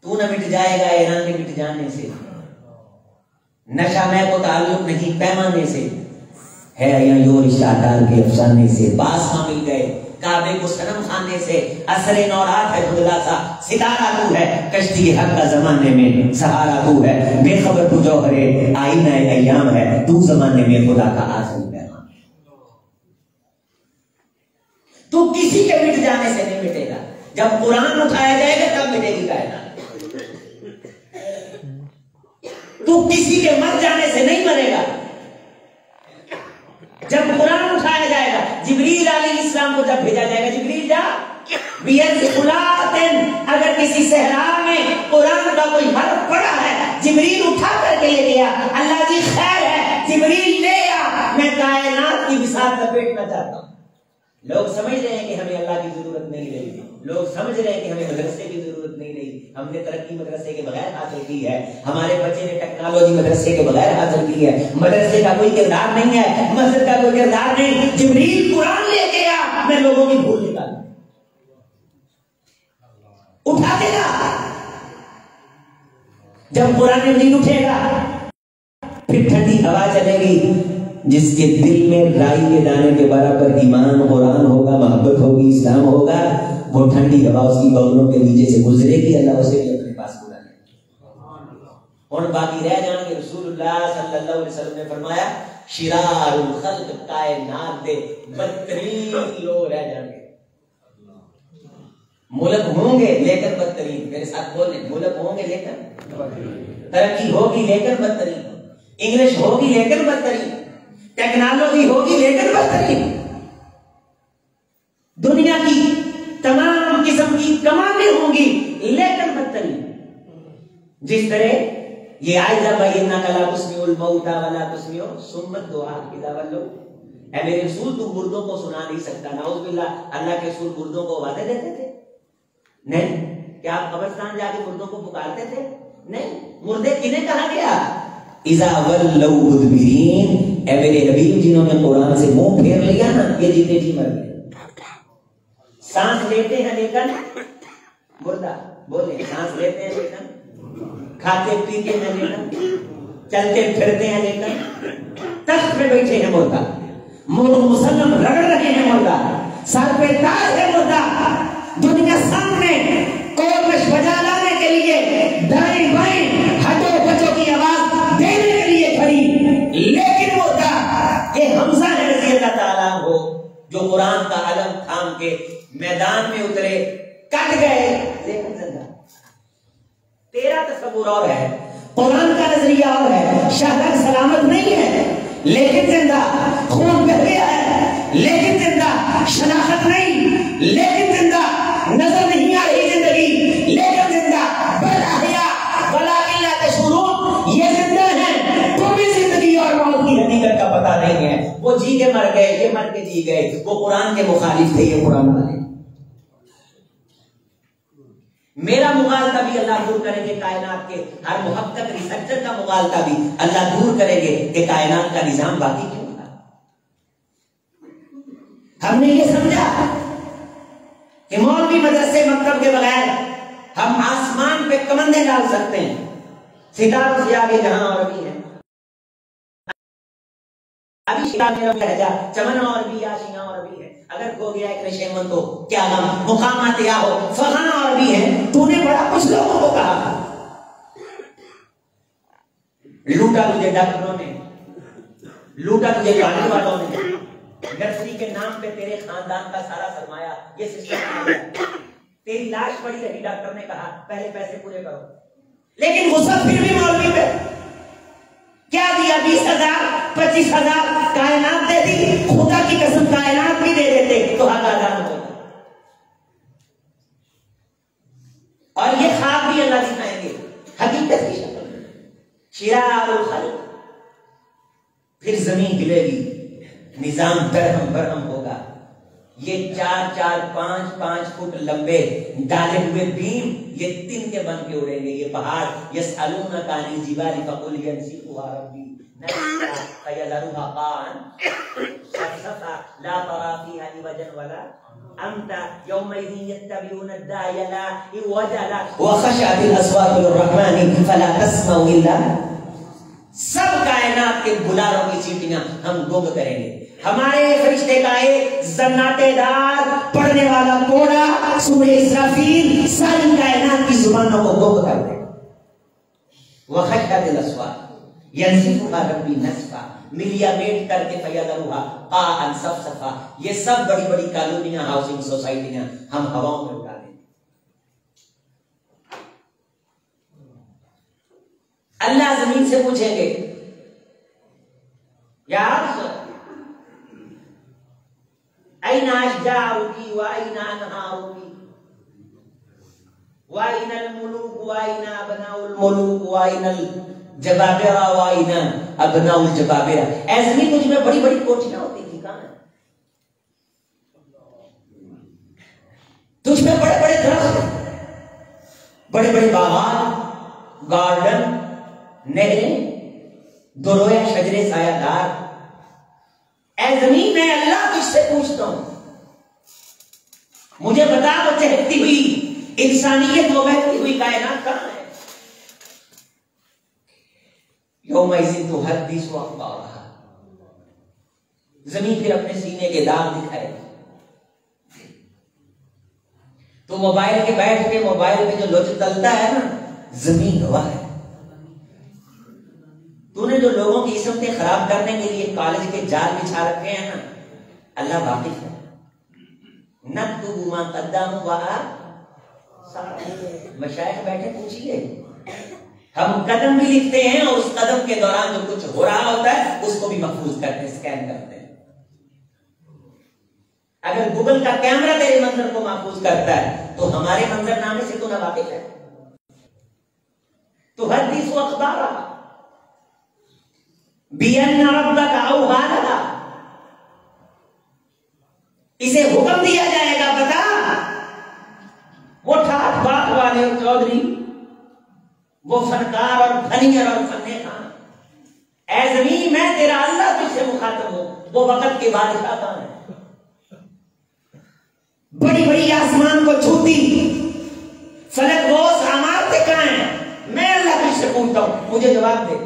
तू न मिट जाएगा ईरान के मिट जाने से, नशा में को ताल्लुक नहीं पैमाने से है, या यो रिश्तादार के अफसाने से, बादशाह मिल गए काबे को सनम खाने से, असरे नौरात है धुंधला सा सितारा तू है, कश्ती हक का जमाने में सहारा तू है, बेखबर तू जौहरे आईना अय्याम है, तू जमाने में खुदा का आखिरी पैगाम। तू किसी के मिट जाने से नहीं मिटेगा, जब कुरान उठाया जाएगा तब मिटेगी कायनात। तू किसी के मर जाने से नहीं मरेगा, जब कुरान उठाया जाएगा। जिब्रील अलैहिस्सलाम को जब भेजा जाएगा, जिब्रील जा अगर किसी सहरा में कुरान का कोई हर्फ पड़ा है, जिब्रील उठा करके ले गया, अल्लाह जी खैर है, जिब्रील ले आ, मैं कायनात की विसात लपेटना चाहता हूं। लोग समझ रहे हैं कि हमें अल्लाह की जरूरत नहीं रही, लोग समझ रहे हैं कि हमें मदरसे की जरूरत नहीं रही, हमने तरक्की मदरसे के बगैर हासिल की है, हमारे बच्चे ने टेक्नोलॉजी मदरसे के बगैर हासिल की है, मदरसे का कोई किरदार नहीं है, मस्जिद का कोई किरदार नहीं, जिब्रील कुरान लेके आ, मैं लोगों की भूल निकालूं, उठा देगा। जब कुरान नहीं उठेगा फिर ठंडी हवा चलेगी, जिसके दिल में राई के दाने के बराबर ईमान कुरान होगा, मोहब्बत होगी, इस्लाम होगा, वो ठंडी हवा उसकी बगलों के नीचे से गुजरेगी, अल्लाह उसे भी अपने पास बुला लेगा। और बाकी रह जाएंगे, रसूलुल्लाह सल्लल्लाहु अलैहि वसल्लम ने फरमाया शिरारुल खल्क कायनात दे बदतरीन लोग रह जाएंगे। मुल्क होंगे लेकर बदतरीन, मेरे साथ बोले, मुल्क होंगे लेकर तरक्की होगी लेकर बदतरीन, इंग्लिश होगी लेकर बदतरीन, टेक्नोलॉजी होगी लेकर बदतरीन, दुनिया की तमाम किस्म की कमाने होंगी लेकर बदतरीन। जिस तरह ये आयदा बैना कला कुस्मिउल मौता वाला कुस्मियो सुम्मत दुआ की दावत लो, ऐ मेरे रसूल तुम मुर्दों को सुना नहीं सकता, नाउज़ुबिल्लाह, अल्लाह के रसूल मुर्दों को वादे देते थे? नहीं। क्या आप कब्रिस्तान जाके मुर्दों को पुकारते थे? नहीं। मुर्दे किन्हें कहा गया? इज़ा वल्लौ मुदबिरीन, ऐ मेरे हबीब जिन्होंने कुरान से मुंह फेर लिया ना, ये जीते जी मर गए। सांस लेते हैं लेकिन मुर्दा, बोले सांस लेते हैं लेकिन, खाते पीते हैं लेकिन, चलते फिरते हैं लेकिन, तख्त पे बैठे हैं मुर्दा, मुसल्लम रगड़ रहे हैं मुर्दा, सर पे ताज है मुर्दा। दुनिया सामने कोरकश बजा लाने के लिए दाएं बाएं हटो बचो की आवाज देने के लिए खड़ी, लेकिन मुर्दा ये हमजा है रज़ी अल्लाह ताला हो, जो कुरान का अलम थाम के मैदान में उतरे, कट गए लेकिन जिंदा। तेरा तस्वुर और है, कुरान का नजरिया और है। शहर सलामत नहीं है लेकिन जिंदा, खून बह गया है लेकिन जिंदा, शनाख्त नहीं लेकिन जिंदा, नजर नहीं आ रही जिंदगी लेकिन जिंदा, ये जिंदा है तो भी जिंदगी और मौत की हकीकत का पता नहीं है। वो जी के मर गए, ये मर के जी गए, वो कुरान के मुखालिफ थे, ये कुरान वाले। मेरा मुगालता भी अल्लाह दूर करेंगे कायनात के हर मुहक्कक रिसर्चर का मुगालता भी अल्लाह दूर करेंगे कि कायनात का निजाम बाकी क्यों था। हमने ये समझा कि मौलवी मदरसे मकतब के बगैर हम आसमान पे कमंदे डाल सकते हैं, सितारों से आगे जहां और भी है। अभी चमन और भी आशियां और भी है। अगर खो गया एक नशेमंद तो क्या गम, मुकामात या हो फगाना और भी है। तूने बड़ा कुछ लोगों को कहा, लूटा तुझे डॉक्टरों ने, लूटा तुझे गाने वालों ने, नर्सरी के नाम पे तेरे खानदान का सारा सरमाया ये सिस्टम। तेरी लाश पड़ी रही, डॉक्टर ने कहा पहले पैसे पूरे करो, लेकिन गुस्सा फिर भी मौलवी पे क्या दिया, 20,000 25,000 कायनात दे दी। खुदा की कसम कायनात भी दे देते तो हक आजाद होता। और ये ख्वाब भी अल्लाह दिखाएंगे हकीकत की शक्ल में, शिरारुल खल्क। फिर जमीन हिलेगी, निजाम दरहम बरहम होगा। ये 4-4 5-5 फुट लंबे डाले हुए बीम ये तिनके बन के उड़ेंगे। ये पहाड़ यसअलूना कानिल जिबाली फकुल यंसिफुहा रब्बी नस्फा फयज़रुहा क़ान सफ़सफ़ा ला तरा फ़ीहा इवजन वला अम्ता यौमइज़िन यत्तबिऊना अद-दाइया ला इवजा लहु व ख़शअतिल अस्वातु लिर्रहमानि फला तस्मउ इल्ला। सब कायनात के बुलारों की चींटियां हम गुम करेंगे। हमारे फरिश्ते का एक जन्नातेदार पढ़ने वाला कोड़ा सूरह इसराफील सारी कायनात की जुबानों को गुम कर दे। वखशअतिल अस्वात यंसिफुहा रब्बी नस्फा, मिलियामेट करके फयज़रुहा क़ाअन सफ़सफ़ा। ये सब बड़ी बड़ी कॉलोनियां, हाउसिंग सोसाइटियां हम हवाओं में उड़ा देंगे। अल्लाह जमीन से पूछेंगे यार ऐना अशजारुकी व ऐना अनहारुकी व ऐनल मुलूक व ऐना अबनाउल मुलूक व ऐनल जबाबिरा व ऐना अबनाउल जबाबिरा। ऐसी कुछ में बड़ी बड़ी कोठियां होती थी, कहां है? तुझ में बड़े बड़े दरख्त, बड़े बड़े बागान, गार्डन, नहरें, दुरोया शजरे सायादार। ऐ जमीन मैं अल्लाह तुझसे पूछता हूं, मुझे बता वो चहकती हुई इंसानियत, वो बहती हुई कायनात कहां है? यौमइज़िन तुहद्दिसु अख़बारहा। जमीन फिर अपने सीने के दाग दिखाएगी। तो मोबाइल के बैठ के मोबाइल में जो लुत्फ तलता है ना, जमीन गवाह है। तूने जो लोगों की इस्मतें खराब करने के लिए कॉलेज के जाल बिछा रखे हैं ना, अल्लाह वाकिफ है। नक्तुबु मा क़द्दमू व आसार। मशाइख बैठे पूछिए, हम कदम भी लिखते हैं और उस कदम के दौरान जो कुछ हो रहा होता है उसको भी महफूज करते हैं, स्कैन करते हैं। अगर गूगल का कैमरा तेरे मंजर को महफूज करता है तो हमारे मंजरनामे से तो ना वाकिफ है। तो हदीसु अखबारहा बिअन्ना रब्बका औहा लहा। इसे हुक्म दिया जाएगा, बता वो ठाठ बात वाले चौधरी, वो फनकार और फनीर और फन्ने खान, ऐ ज़मीन मैं तेरा अल्लाह तुझसे मुखातब हूं, वो वक्त के बादशाह कहां है? बड़ी बड़ी आसमान को छूती फलक बोस इमारतें कहां है? मैं अल्लाह तुझसे पूछता हूं, मुझे जवाब दे।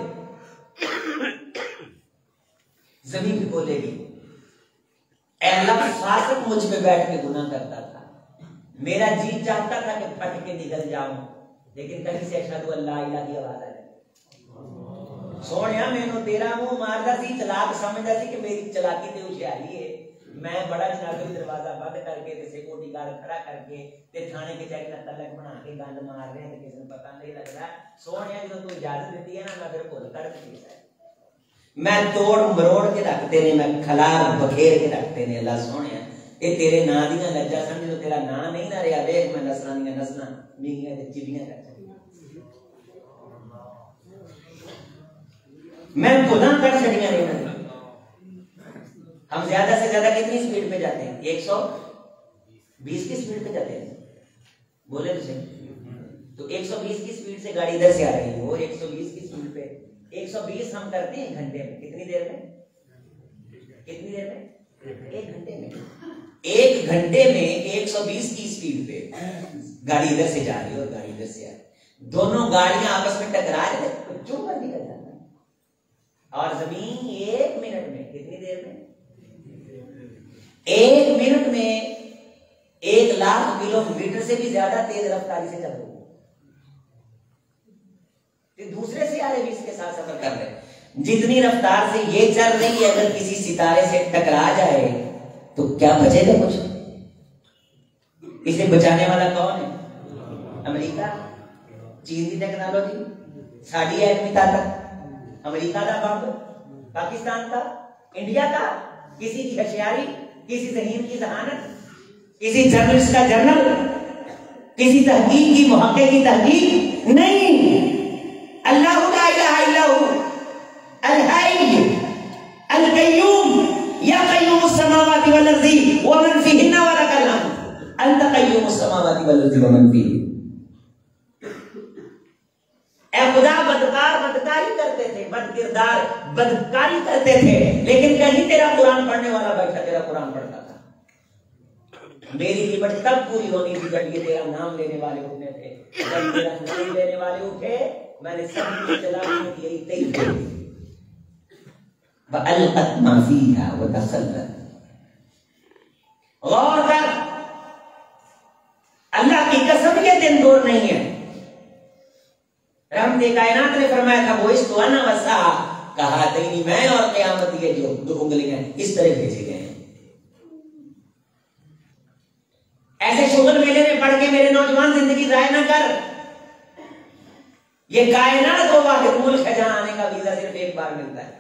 जमीन भी बोलेगी अल्लाह फासिक मुझ पे बैठ के गुनाह करता था, मेरा जी चाहता था कि फट के निकल जाऊं, लेकिन कहीं से अशहदु अल्ला इलाहा की आवाज आ जाए। सोनिया मैनू तेरा मुंह मारदा सी, चलाक समझदा सी कि मेरी चलाकी ते होशियारी है। मैं बड़ा जनाबी दरवाजा बंद करके ते सिक्योरिटी गार्ड खड़ा करके ते थाने के चेक ना तलक बना के गंद मार रहे हैं, किसी को पता नहीं लग रहा। सोनिया जो तू इजाजत देती है ना, मैं फिर भुल कर दी है, मैं तोड़ मरोड़ के रखते ने, मैं खलार बखेर के रखते ने। अल्लाह सोनिया ये तेरे नां दी लज्जा समझ, तो तेरा नां नहीं ना रहा, वेख मैं नस्लां दी नस्लां मींगियां ते चिड़ियां कर मैं खुदा कर छड़ियां नहीं। हम ज्यादा से ज्यादा कितनी स्पीड पे जाते हैं? 120 की स्पीड पे जाते हैं, बोले तो सही। तो 120 की स्पीड से गाड़ी इधर से आ रही है और 120 की स्पीड पे 120 हम करते हैं घंटे में। कितनी देर में? कितनी देर में? 1 घंटे में। 1 घंटे में 120 की स्पीड पे गाड़ी इधर से जा रही है और गाड़ी इधर से आ रही है, दोनों गाड़ियां आपस में टकरा रहे थे, चुप कर निकल जाता है। और जमीन 1 मिनट में, कितनी देर में? 1 मिनट में 1 लाख किलोमीटर से भी ज्यादा तेज रफ्तारी से चल रही है, दूसरे से आ रहे भी इसके साथ सफर कर रहे। जितनी रफ्तार से ये चल रही है, अगर किसी सितारे से टकरा जाए तो क्या बचेगा? कुछ। इसे बचाने वाला कौन है? अमेरिका, चीन की टेक्नोलॉजी, साड़ी एटमी ताकत, अमेरिका का बम, पाकिस्तान का, इंडिया का, किसी की होशियारी, किसी ज़हीन की जहानत, किसी जर्नलिस्ट का जर्नल, किसी तहकीक की मुहक्किक की तहकीक नहीं। अल्लाह ला इलाहा इल्ला हु अल हय्य अल क़य्यूम या क़य्यूमुस समावाति वल अर्ज़ि व मन फ़ीहिन्ना व लकल हम्द अंत क़य्यूमुस समावाति वल अर्ज़ि व मन फ़ीहिन्ना। ए खुदा, बदकारी करते थे, बदकिरदार बदकारी करते थे, लेकिन कहीं तेरा कुरान पढ़ने वाला बैठा तेरा कुरान पढ़ता था। मेरी लिमिट तब पूरी होनी थी जब ये तेरा नाम लेने वाले उठने थे। जब तेरा नाम लेने वाले उठे, मैंने सब कुछ चला दी, यही तय थे। वअल्क़त मा फ़ीहा व तख़ल्लत। गौर कर, अल्लाह की कसम ये दिन दूर नहीं है। रहमत कायनात ने फरमाया था वो इस तो अना वसा कहा नहीं, मैं और क़यामत के जो 2 उंगलियां इस तरह भेजे गए हैं। ऐसे शुगल मेले में पढ़ के मेरे नौजवान जिंदगी जाया ना कर। ये कायनात वो वाहिद मुल्क है जहां आने का वीजा सिर्फ एक बार मिलता है,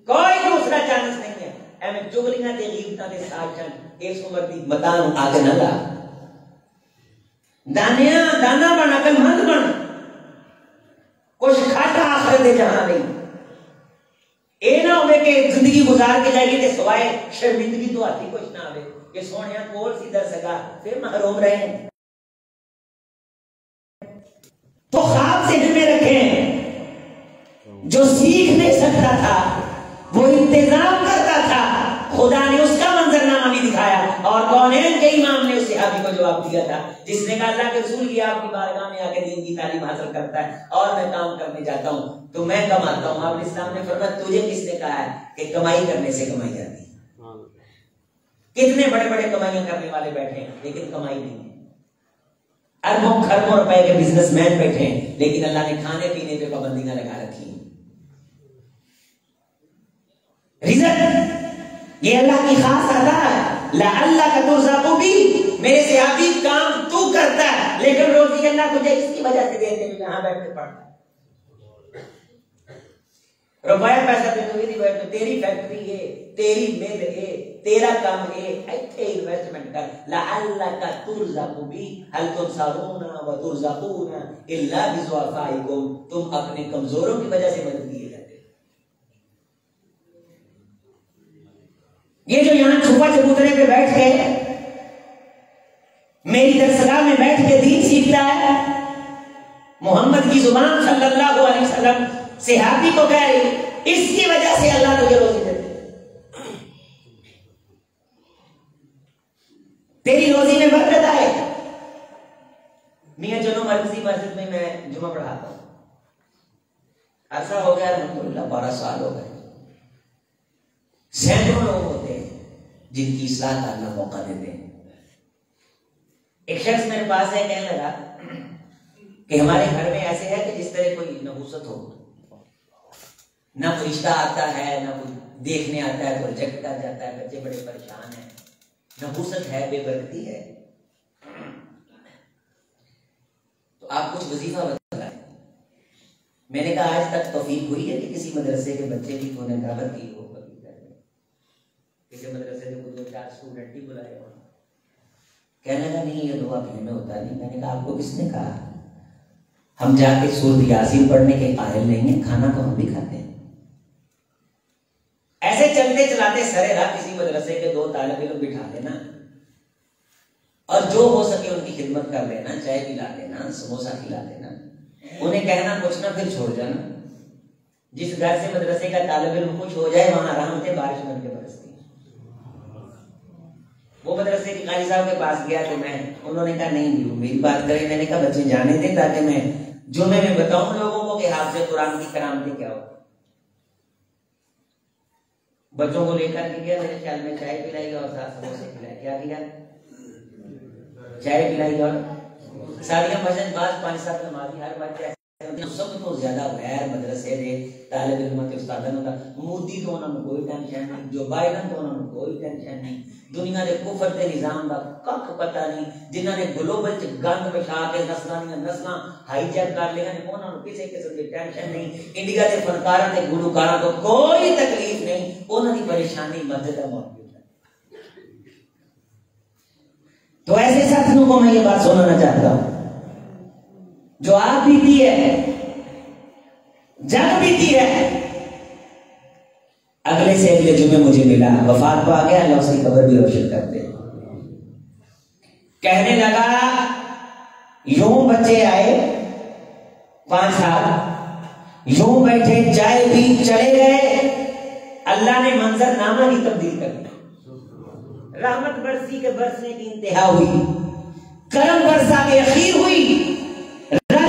कोई दूसरा चांस नहीं है। एवं चुगलियां ते ग़ीबतां ते साजन इस उम्र दी मतान आगे न ला। दाना बन, अकलमंद बन, कुछ खाटा आखिर दे जहां नहीं। ए ना होवे कि जिंदगी गुजार के जाएगी ते सवाए शर्मिंदगी तो आती कुछ ना आवे कि सोनिया कोल सी दर सका फिर महरूम रहे। तो ख्वाब से में रखें, जो सीख नहीं सकता था वो इंतजाम करता था, खुदा ने उसका मंजरनामा भी दिखाया। और कौनैन के इमाम ने उस सहाबी को जवाब दिया था जिसने कहा अल्लाह के रसूल की आपकी बारगाह में आके दीन की तालीम हासिल करता है और मैं काम करने जाता हूं तो मैं कमाता हूं। आप इस्लाम ने फरमाया तुझे किसने कहा है कि कमाई करने से कमाई जाती है? कितने बड़े बड़े कमाइयां करने वाले बैठे हैं लेकिन कमाई नहीं है। अरबों खरबों रुपए के बिजनेसमैन बैठे हैं लेकिन अल्लाह ने खाने पीने पे पाबंदियां लगा रखी हैं। रिज़्क़ ये अल्लाह की खास अता है। ला अल्लाह का तुर्ज़क़ु भी, मेरे सहाबी काम तू करता है लेकिन रोजी अल्लाह तुझे इसकी वजह से देते हैं यहां बैठ के पढ़ता है। रुपया पैसा तो नहीं बैठ, तो तेरी फैक्ट्री है, तेरी मिल है, तेरा काम है, इतने इन्वेस्टमेंट कर। ला अल्लाह का तुर्ज़क़ु भी हल तुनसरूना व तुर्ज़क़ूना इल्ला बिज़ुअफ़ाइकुम, तुम अपने कमजोरों की वजह से मदद किए जाते। ये जो यहां छुपा चबूतरे पे बैठ के मेरी दरसगाह में बैठ के दीन सीखता है, मोहम्मद की जुबान सल्लल्लाहु अलैहि वसल्लम सहाबी को कह रही, इसकी वजह से अल्लाह तुझे रोजी देते, तेरी रोजी में बरकत आए। मियां जुनून मरकजी मस्जिद में मैं जुमा पढ़ाता हूं, अरसा हो गया अल्हम्दुलिल्लाह 12 साल हो गए। सैकड़ों लोग होते हैं जिनकी इस्लाह का अल्लाह मौका देते हैं। एक शख्स मेरे पास है, कहने लगा कि हमारे घर में ऐसे है कि जिस तरह कोई नहुसत हो, ना कोई रिश्ता आता है, ना कोई देखने आता है तो रिजेक्ट कर जाता है, बच्चे बड़े परेशान हैं, नहुसत है, बेबरकती है। तो आप कुछ वजीफा बताएं। मैंने कहा आज तक तौफीक हुई है कि किसी मदरसे के बच्चे की कोने दावत की हो, किसी मदरसे ने 2-4 स्टूडेंट ही बुलाए हो? कहने लगा नहीं, ये दुआ घर में होता नहीं। मैंने कहा आपको किसने कहा? हम जाके सूरत यासीन पढ़ने के कायल नहीं है, खाना तो हम भी खाते हैं। ऐसे चलते चलाते सरे राह किसी मदरसे के 2 तालिब इल्म बिठा लेना और जो हो सके उनकी खिदमत कर लेना, चाय पिला देना, समोसा खिला देना, उन्हें कहना कुछ ना, फिर छोड़ जाना। जिस घर से मदरसे का तालिब इल्म खुश हो जाए वहां रहमतें बारिश बन के बरसती। वो मदरसे के काजी साहब के पास गया तो उन्होंने कहा नहीं वो मेरी बात करें। मैंने कहा बच्चे जाने दें ताकि मैं जुमे में बताऊं लोगों को कि हाफिज़ कुरान की करामतें क्या हो। बच्चों को लेकर के गया, मेरे ख्याल में चाय पिलाई और साथ समोसे खिलाए। क्या किया? चाय पिलाई और सारियां मस्जिद बाज 5-7 नमाजी हर बच्चे सब तो ज्यादा गैर मदरसे दे तालिब इल्म के उस्तादां दा मोदी तो उन्होंने कोई टेंशन नहीं, जो बाइडन तो उन्होंने कोई टेंशन नहीं, दुनिया के कुफर के निजाम का कख पता नहीं, जिन्होंने ग्लोबल च गंद बिछा के नस्लां हाईजैक कर लिया ने उन्होंने किसी किस्म की टेंशन नहीं। इंडिया के फनकारां ते गुलकारां को कोई तकलीफ नहीं, उन्हां दी परेशानी मस्जिद दा मौजूद है। तो ऐसे साथियों को मैं ये बात सुनाना चाहता हूं, जो आप बीती है, जग बीती है, अगले से अगले जुमे मुझे मिला, वफात को आ गया, अल्लाह उसकी कब्र भी रोशन कर दे। कहने लगा यूं बच्चे आए 5 साल, यूं बैठे, चाय पी, चले गए। अल्लाह ने मंजरनामा ही तब्दील कर दिया। रहमत बरसी के बरसने की इंतहा हुई, करम बरसा के अखीर हुई,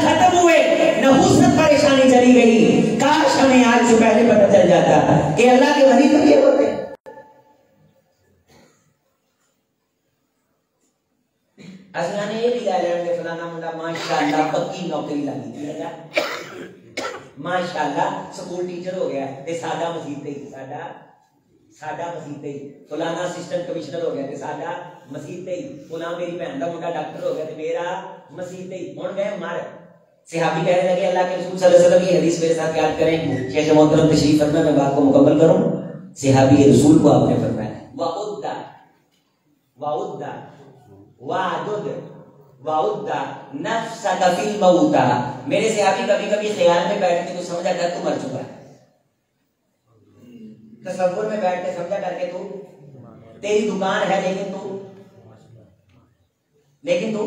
खत्म हुए, नहुसत परेशानी चली गई। काश हमें आज से पहले पता चल जाता कि अल्लाह के वली तो ये होते। असला ने ये लिया ले फलाना मुंडा माशाअल्लाह पक्की नौकरी लगी थी, माशाअल्लाह स्कूल टीचर हो गया ते साडा मसीत ही साडा मसीत ही, फलाना असिस्टेंट कमिश्नर हो गया ते साडा मसीत ही, फलाना मेरी बहन का मुंडा डॉक्टर हो गया ते मेरा मसीत ही। हुण गए मर। सहाबी कहने लगे अल्लाह के रसूल सल्लल्लाहु अलैहि वसल्लम की हदीस मेरे साथ याद करें। शेख मोहतरम तशरीफ फरमाए, मैं बात को मुकम्मल करूं। सहाबी रसूल को आपने फरमाया वाउद्दा वाउद्दा नफ्सका फिल मौता। मेरे सहाबी कभी कभी ख्याल में बैठ के तो समझा कर तू मर चुका है, तसव्वुर में बैठ के समझा करके तू, तेरी दुकान है लेकिन तू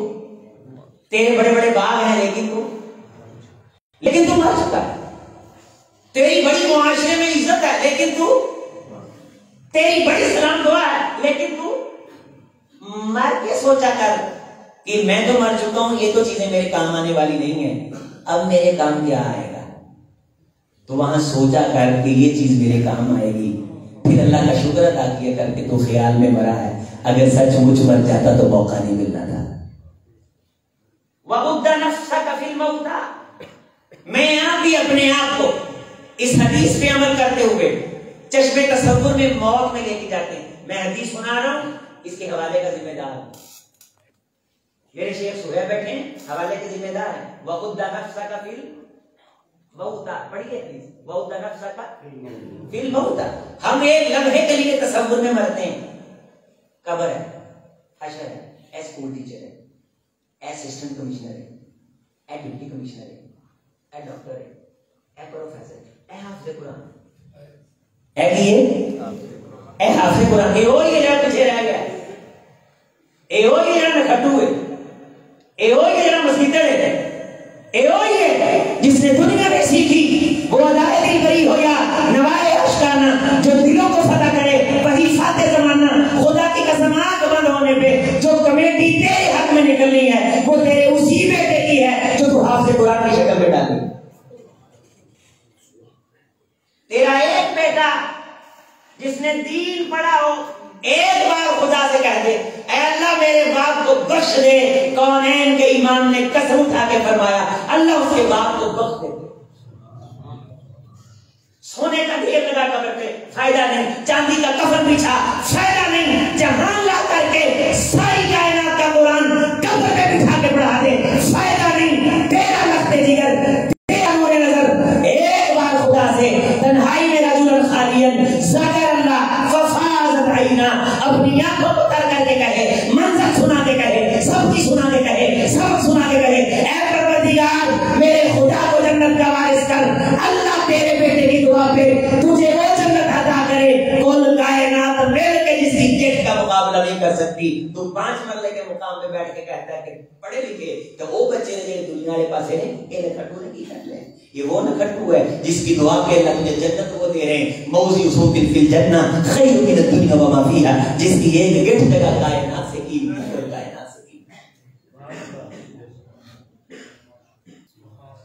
तेरे बड़े बड़े बाग हैं लेकिन तू मर चुका है, तेरी बड़ी मुआशरे में इज्जत है लेकिन तू, तेरी बड़ी सलाम दुआ है लेकिन तू मर के सोचा कर कि मैं तो मर चुका हूं, ये तो चीजें मेरे काम आने वाली नहीं है, अब मेरे काम क्या आएगा। तो वहां सोचा कर कि ये चीज मेरे काम आएगी, फिर अल्लाह का शुक्र अदा किया करके तो ख्याल में मरा है। अगर सचमुच मर जाता तो मौका नहीं मिलना था। वबुद्दा नफ्सका फिल मौता। मैं यहां भी अपने आप को इस हदीस पे अमल करते हुए चश्मे तसव्वुर में मौत में लेके जाते हैं। मैं हदीस सुना रहा हूं, इसके हवाले का जिम्मेदार मेरे शेख सुहेब बैठे हैं, हवाले के जिम्मेदार है। वबुद्दा नफ्सका फिल मौता, पढ़िए प्लीज, वबुद्दा नफ्सका फिल मौता। हम एक लम्हे के लिए तसव्वुर में मरते हैं, कब्र है, हशर है, स्कूल टीचर है, असिस्टेंट कमिश्नर है, डिप्टी कमिश्नर है, डॉक्टर है, प्रोफेसर है, हाफिज़ कुरान है, ये हाफिज़ कुरान ए ओ ये जरा पीछे रह गया, ए ओ ये जरा खट्टू है, ए ओ ये जरा मसीतड़ है, ए ओ ये जिसने दुनिया में सीखी वो अदाए दिल बरी हो या नवाए अश्काना, जो दिलों को फतह करे वही फाते जमाना। खुदा की कसम आंख बंद होने पे जो कमेटी तेरे हक में निकलनी है वो तेरे उसी बेटे की है जो तू हाफिज़ कुरान की शक्ल में डाली। तेरा एक बेटा जिसने दीन पढ़ा हो, एक बार खुदा से कह दे, ऐ अल्लाह मेरे बाप को बख्श दे। कौनैन के इमाम ने कसम उठा के फरमाया, अल्लाह उसके बाप को बख्श दे। सोने का ढेर लगा कब्र पे, फायदा नहीं। चांदी का कफन बिछा, फायदा नहीं। जहां ला करके सारी कायनात का कुरान कब्र पे बिठा के पढ़ा दे, फायदा नहीं। तेरा लफ्ते जिगर, तेरा नूरे नजर। एक बार खुदा से तन्हाई में रजुलन खालियन ज़करल्लाह फफाज़त आइना, अपनी आंखों को तर करके कहे, मंजर सुना के कहे, सब चीज सुना के कहे, सब सुना के कहे, ऐ परवरदिगार मेरे खुदा को जन्नत का वारिस कर। अल्लाह तेरे बेटे की दुआ पे तुझे वो जन्नत अता करे, कुल कायनात मिल के जिसकी जेठ का मुकाबला नहीं कर सकती। तू 5 मरले के मुकाम पे बैठ के कहता है कि पढ़े लिखे तो वो बच्चे ने दुनिया वाले पासे ने ये खट्टू ने की कर ले। ये वो न खट्टू है जिसकी दुआ पे अल्लाह तुझे जन्नत वो दे रहे हैं। मौजी उसूतिन फिल जन्ना खैरुन मिन दुनिया व मा फीहा, जिसकी एक गिफ्ट जगह कायनात से की, कायनात से की।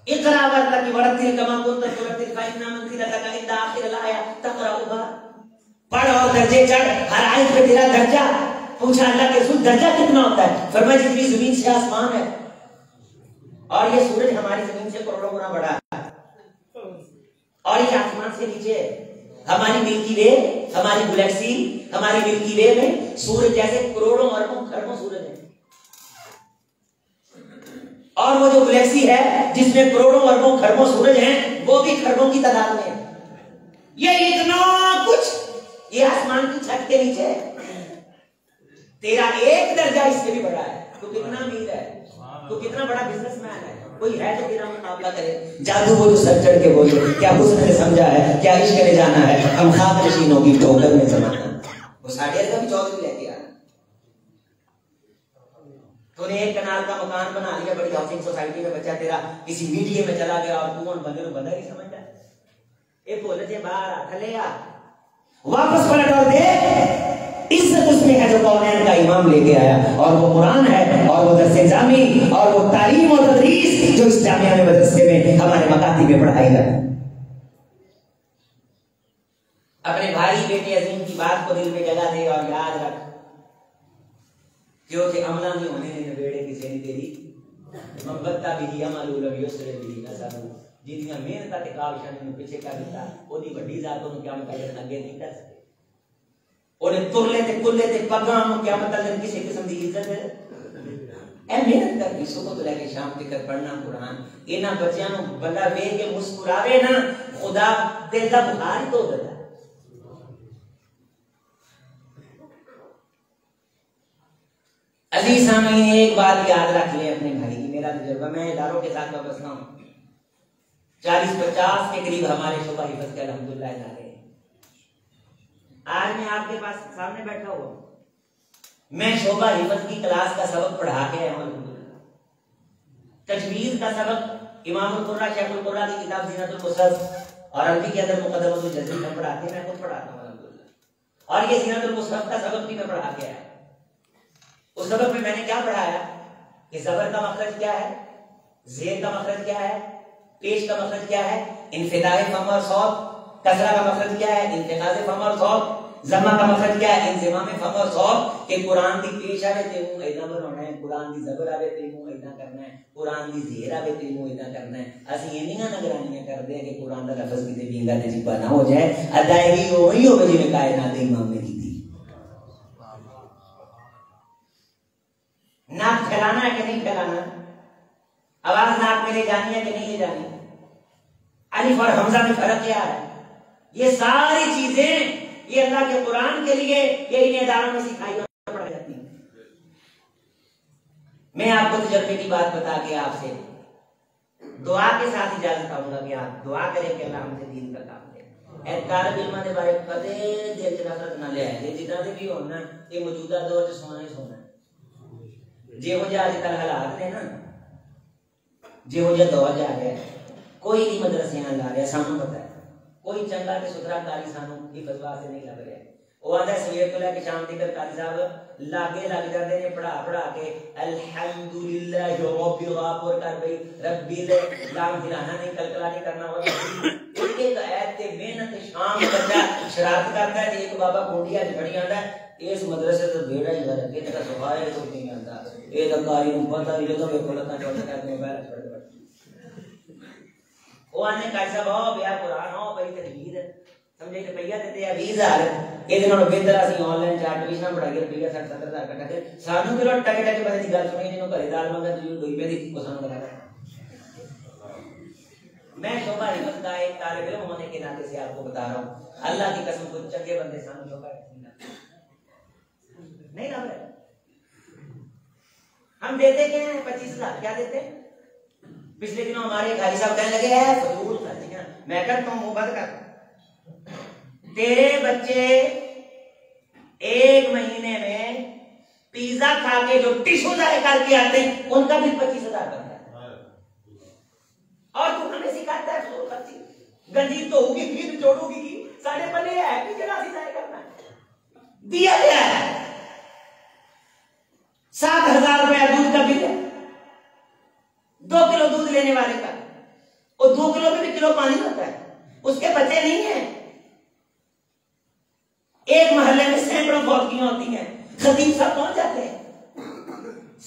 इकरा वरतकी वरतिल कमा कुंत तुरतिल फाइना मंजिलतका इंदा आखिर आया तकराउहा, पढ़ और दर्जे चढ़, हर आयत पे तेरा दर्जा। पूछा अल्लाह के रसूल दर्जा कितना होता है? फरमाया जितनी जमीन से आसमान है, और ये सूरज हमारी जमीन से करोड़ों गुना बड़ा है, और ये आसमान से नीचे हमारी मिल्की वे, हमारी गैलेक्सी, हमारी मिल्की वे में सूरज जैसे करोड़ों अरबों खरबों सूरज है, और वो जो गैलेक्सी है जिसमें करोड़ों अरबों खरबों सूरज हैं, वो भी खरबों की तादाद में है। ये इतना कुछ ये आसमान की छत के नीचे है। तेरा एक दर्जा इससे भी बड़ा है। तू कितना अमीर है, तू कितना बड़ा बिजनेसमैन है, कोई है तो तेरा मुकाबला करे। जादू बोलो, सर चढ़ के बोलो, क्या हुस्न ने समझा है, क्या इश्क ने जाना है, हम खाक नशीनों की ठोकर में जमाना। वो साढ़े का भी चौधरी लेके आया। तूने एक कनाल का मकान बना लिया बड़ी हाउसिंग सोसाइटी में, बच्चा तेरा किसी मीडिया में चला गया और तू बंदे में बंदा नहीं समझता। ये बोले थे बाहर थले आ, वापस पलट और देख, इज्जत उसमें है जो कौनैन का इमाम लेके आया, और वो कुरान है, और वो दरसे जामी, और वो तालीम और तदरीस जो इस जामिया में मदरसे में हमारे मकाती में पढ़ाई जाती। अपने भाई बेटे अजीम की बात को दिल में जगा दे और याद रख, क्योंकि अमला नहीं होने ने बेड़े किसी ने तेरी मोहब्बत भी दिया मालूम लगी उससे भी ना सब जितनी मेहनत ते काबिशान ने पीछे कर दिया ओदी बड़ी जातों को क्या मतलब आगे नहीं कर सके। ओने तुरले ते कुल्ले ते पगाम क्या मतलब किसी किस्म की इज्जत है। ए मेहनत कर भी सुबह तो लेके शाम तक पढ़ना कुरान, इना बच्चों नु बंदा वे के मुस्कुरावे ना, खुदा दिल दा बुखार तो देता। अजीज सामीन, एक बात याद रख ले अपने भाई की, मेरा तजुर्बा, मैं इदारों के साथ वाबस्ता हूँ, 40-50 के करीब हमारे शोबा हिफज के अल्हम्दुलिल्लाह इदारे। आज मैं आपके पास सामने बैठा हुआ, मैं शोबा हिफज की क्लास का सबक पढ़ा के आया हूँ। तजवीज का सबक इमामुल कुर्रा शेखुल कुर्रा की किताब ज़ीनतुल मुसहफ और अरबी के अंदर मुक़द्दमतुल जज़री में पढ़ाते हैं, मैं खुद पढ़ाता हूँ अल्हम्दुलिल्लाह। और ये ज़ीनतुल मुसहफ का सबक भी मैं पढ़ा के आया। उस सबक में मैंने क्या पढ़ाया कि ज़बर का मखरज क्या है, ज़ेर का मखरज क्या है, पेश का मखरज क्या है, इंफिताए फम और सौत, कसरा का मखरज क्या है, इंतिकाज़े फम और सौत, जमा का मखरज क्या है, इंज़िमाम फम और सौत। के कुरान दी पेश आवे ते मुंह इदा बनाना है, कुरान दी ज़बर आवे ते मुंह इदा करना है, कुरान दी ज़ेर आवे ते मुंह इदा करना है। असि इन्नियां निगरानियां करदे हैं कि कुरान दा लफ्ज़ किते बिंगा ते जिब्बा ना हो जाए, अदायगी वही होवे जिवें कायनात दे इमाम ने की थी। नाक फैलाना है कि नहीं फैलाना, आवाज नाक में ले जानी है कि नहीं ले जानी, अलिफ और हमजा में फर्क क्या है, ये सारी चीजें ये अल्लाह के कुरान के लिए ये इन इदारों में सिखाई और पढ़ाई जाती है। मैं आपको तजर्बे की बात बता के आपसे दुआ के साथ इजाजत चाहूंगा कि आप दुआ करें कि अल्लाह हमसे दीन का काम दे। एतकार बिल्मा के बारे में कदे दिल च नफरत ना ले आए, जितना दे भी होना ये मौजूदा दौर च सोना ही सोना जेहो जा अजकल हालात ने ना, जेहो जा दौर जा रहा है, कोई नहीं मदरसे ला रहा, सानू पता है कोई चंगा ते सुथरा कारी सानू हिफज वास्ते नहीं लग रहा। वो आंदा सवेर तो लैके शाम तक कारी साहब लागे लग जाते ने पढ़ा पढ़ा के अल्हम्दुलिल्लाह रब्बिल गाफुर कर भाई रब्बिल लाम हिलाना नहीं कलकला नहीं करना और एक आयत ते मेहनत शाम बच्चा शरारत करता है। एक बाबा कोटिया च खड़ी आंदा इस मदरसे तो बेड़ा ही वाला के तेरा सुभाए तो नहीं आंदा ए तो कारी नु पता नहीं जो तो बोलता चोट करने बैठ छोड़ वो आने कारी साहब ओ बिया कुरान हो भाई तकबीर समझे कि भैया देते हैं 20000 ਇਹਦੇ ਨਾਲੋਂ ਬਿਹਤਰ ਅਸੀਂ ਆਨਲਾਈਨ ਚਾਰ ਟਿਊਸ਼ਨ ਪੜਾਈਏ ਰੁਪਈਆ 60-70,000 ਇਕੱਠਾ ਕਰ ਸਾਨੂੰ ਕਿਹੜਾ ਟਕੇ ਟਕੇ ਬੰਦੇ ਦੀ ਗੱਲ ਸੁਣੀ ਜਿਹਨੂੰ ਘਰੇ ਦਾਲ ਮੰਗਾ ਤੁਸੀਂ ਦੋਈ ਪੈ ਦੀ ਉਹ ਸਾਨੂੰ ਬਤਾ मैं शोभा अहमद का एक तालिब इल्म होने के नाते से आपको बता रहा हूँ अल्लाह की कसम कुछ चंगे बंदे सामने शोभा नहीं ना हम देते क्या है 25,000 क्या देते पिछले दिनों हमारे खाली साहब कहने लगे है फजूल खर्चियां मैं कहता हूँ मुंह बंद कर तेरे बच्चे एक महीने में पिज्जा खा के जो टिश्यू जाए करके आते हैं उनका भी 25,000 बनता है और तू हमें सिखाता है फजूल खर्ची गंदी तो होगी फिर जोड़ोगी की साढ़े पल्ले है कि जरा सी जाए करना दिया गया है 7,000 रुपया दूध का बिल है 2 किलो दूध लेने वाले का और 2 किलो में भी किलो पानी होता है उसके बच्चे नहीं है। एक मोहल्ले में सैकड़ों फौजियां होती हैं खतीब साहब पहुंच जाते हैं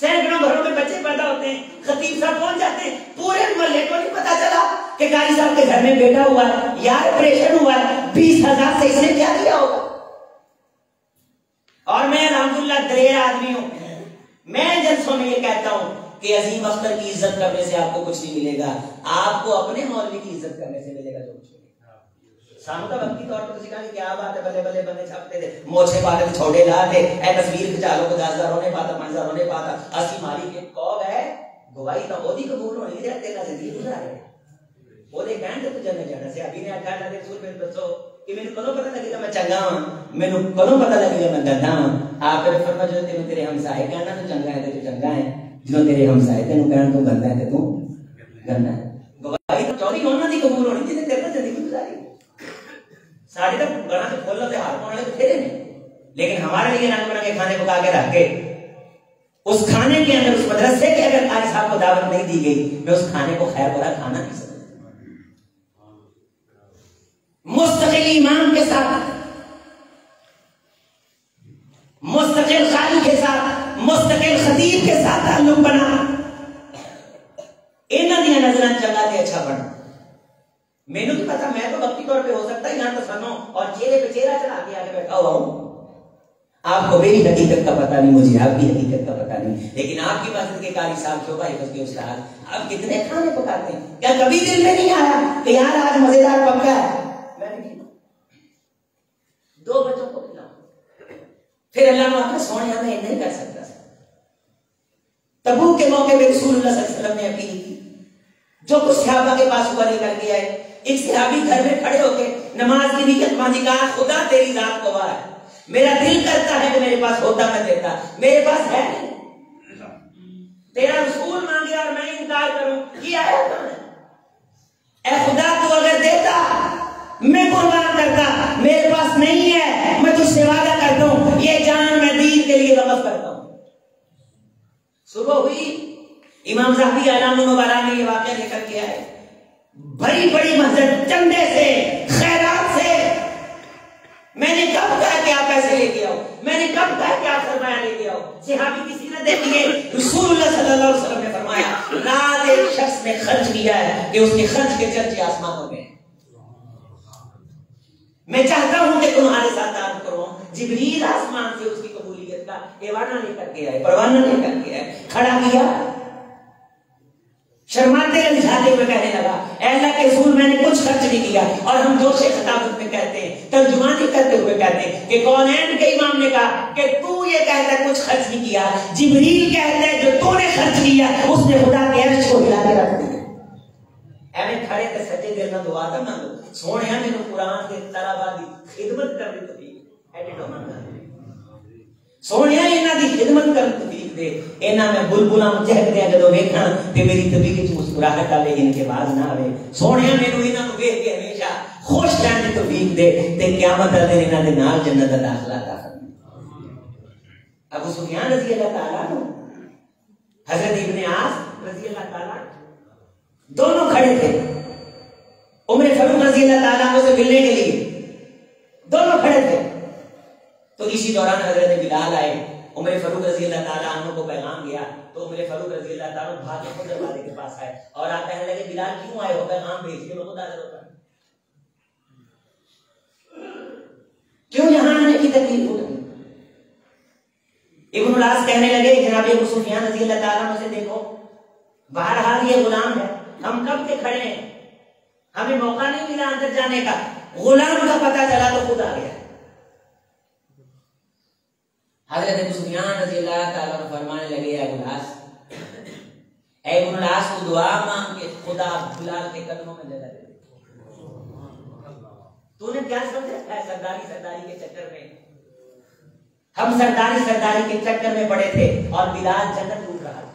सैकड़ों घरों में बच्चे पैदा होते हैं खतीब साहब पहुंच जाते हैं पूरे मोहल्ले को नहीं पता चला कि कारी साहब के घर में बेटा हुआ यार ऑपरेशन हुआ 20,000 से इसने क्या दिया होगा। और मैं अल्हम्दुलिल्लाह दलेर आदमी हूं मैं जलसों में ये कहता हूं कि अजीम अख्तर की इज्जत करने से आपको कुछ नहीं मिलेगा आपको अपने मौलवी की इज्जत करने से मिलेगा जो कुछ सानू तो वक्ती तौर पर सिखा कि क्या बात है बल्ले बल्ले बंदे छपते थे मोछे पाते थे छोटे लाते ए तस्वीर खिंचा लो को 10,000 होने पाता 5,000 होने पाता असली मालिक एक कौब है गवाही तो ओदी कबूल होनी है तेरा जिंदगी गुजारे ओदे कहन ते तुझे जाना से अभी ने आखा ला दे सूर पे दसो कि मेनू कदों पता लगेगा मैं चंगा हां मेनू कदों पता लगेगा मैं गंदा हां आप ने फरमा जो तेनू तेरे हमसाए कहना तू चंगा है ते तू चंगा है जो तेरे हमसाए तेनू कहन तू गंदा है ते तू गंदा है गवाही तो चौड़ी होना दी कबूल होनी जिने तेरे जिंदगी गुजारी साढ़े तक गणा से खोल लो हाथ पाने तो फेरे नहीं लेकिन हमारे लिए रंग बिरंगे खाने पका के रख के उस खाने के अंदर उस मदरसे के अगर कारी साहब को दावत नहीं दी गई मैं उस खाने को खैर भरा खाना नहीं समझता। मुस्तकिल इमाम के साथ मुस्तकिल खाली के साथ मुस्तकिल खतीब के साथ ताल्लुक बना इन्हां दी नजरां चंगा ते अच्छा बन मैनू नहीं पता मैं तो वक्ती तौर पे हो सकता है यहाँ तो सनो और चेहरे पे चेहरा चढ़ा के आगे बैठा हुआ हूँ आपको मेरी हकीकत का पता नहीं मुझे आपकी हकीकत का पता नहीं लेकिन आपकी मस्जिद के कारी साहब शोभा हिफज के उस्ताद आप कितने खाने पकाते हैं क्या कभी दिल में नहीं आया कि यार आज मजेदार पक्का है मैंने नहीं 2 बच्चों को खिलाऊं फिर अल्लाह ने आपका सोने में नहीं कर सकता तबूक के मौके पे रसूलुल्लाह सल्लल्लाहु अलैहि वसल्लम ने अपील की जो कुछ सहाबा के पास हुआ निकल के आए एक सहाबी घर में खड़े होके नमाज की नियत बांधी कहा खुदा तेरी जात को वार मेरा दिल करता है कि मेरे पास होता मैं देता मेरे पास है नहीं तेरा रसूल मांगे और मैं इनकार करूं किया है ऐ खुदा तू अगर देता मैं कुर्बान करता मेरे पास नहीं है मैं तुझसे वादा करता हूं ये जान मैं दीन के लिए वक़्फ करता हूं। सुबह हुई इमाम ज़हबी आलम मुबारक ने ये वाकया लेकर के आए बड़ी बड़ी मस्जिद चंदे से खैरात से मैंने कब कहा कि आप पैसे लेके आओ मैंने कब कहा कि आप सरमाया लेके आओ सहाबी की सीरत देखिए रसूलुल्लाह सल्लल्लाहु अलैहि वसल्लम ने फरमाया रात एक शख्स ने खर्च किया है कि उसके खर्च के चर्चे आसमानों में मैं चाहता हूं कि तुम्हारे साथ तारुफ करो जिब्रील आसमान से उसकी कबूलियत का एवाना लेकर के आए परवाना लेकर के आए खड़ा किया शर्माते रिझाते हुए कहने लगा अल्लाह के रसूल मैंने कुछ खर्च नहीं किया और हम जोशे खिताबत में कहते हैं तर्जुमानी करते हुए कहते हैं कि कौनैन के इमाम ने कहा कि तू ये कहता है कुछ खर्च नहीं किया जिब्रील कहता है जो तूने खर्च किया उसने खुदा के अर्श को हिला के रख दिया एवें खड़े ते सच्चे दिल नाल दुआ कर मांगो सोहणिया मेनू कुरान दे तलबा दी खिदमत करनी तौफीक ऐ डो मंगा सोहणिया इन्हां दी खिदमत करनी तौफीक दे इन्हां मैं बुलबुलां चहकदे जदों वेखां ते मेरी तबीयत च मुस्कुराहट आवे इनके बाद ना आवे सोहणिया मेनू इन्हां नू वेख के हमेशा खुश रहने की तौफीक दे ते क़यामत दे दिन इन्हां दे नाल जन्नत दा दाखला अता फरमाए। अबू सुफियान रज़ी अल्लाह ताला अन्हु, हज़रत इब्ने आस रज़ी अल्लाह ताला दोनों खड़े थे। उमर फारूक रज़ी अल्लाह ताला अन्हु से मिलने के लिए दोनों खड़े थे। तो इसी दौरान हज़रत बिलाल आए। उमर फारूक रज़ी अल्लाह ताला अन्हु को पैगाम गया तो उमर फारूक रज़ी अल्लाह ताला अन्हु भाग के खुद दरवाजे के पास आए और आप कहने लगे बिलाल क्यों आए हो, पैगाम भेजिए, मैं खुद हाजिर होता। क्यों यहाँ आने की तकलीफ हो रही? इब्न उलास कहने लगे जनाब अबू सुफियान रज़ी अल्लाह ताला अन्हु से देखो, बहरहाल ये गुलाम है, हम कब के खड़े हैं, हमें मौका नहीं मिला अंदर जाने का, गुलाम का पता चला तो खुद आ गया। हज़रत अबू सुफियान रज़ी अल्लाह ताला अन्हु फरमाने लगे इब्न उलास को दुआ मांग के खुदा बिलाल के कदमों में जगह दे। तूने क्या समझा है सरदारी के चक्कर में? हम सरदारी के चक्कर में पड़े थे और बिलाल जन्नत लूट रहा था।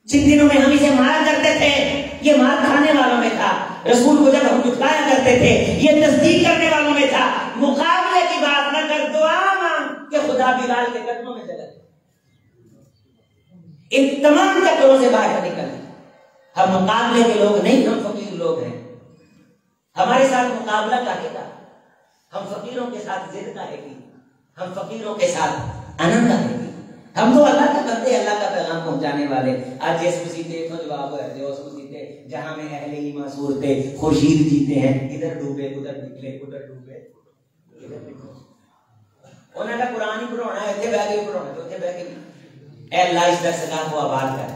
जिन दिनों में हम इसे मारा करते थे ये मार खाने वालों में था, रसूल को जब हम जुटाया करते थे ये तस्दीक करने वालों में था। मुकाबले की बात न कर, दुआ मांग कि खुदा बिलाल के कदमों में जगह दे। इन तमाम चक्करों से बाहर निकल। हम मुकाबले के लोग नहीं, हम फकीर लोग हैं। हमारे साथ मुकाबला काटेगा, हम फकीरों के साथ जिद करेगी, हम फकीरों के साथ आनंद करेगी। हम तो अल्लाह का बंदे, अल्लाह का पैगाम पहुंचाने वाले। आज जैसे मुसीबतें तो जवाब है, जो मुसीबतें जहां में अहले ईमान सूरते खुर्शीद जीते हैं, इधर डूबे उधर निकले, उधर डूबे इधर निकले। उन्होंने कुरान ही पढ़ाना है, इतने बैठ के पढ़ाना, तो इतने बैठ के ऐ अल्लाह इस दरगाह को आबाद कर।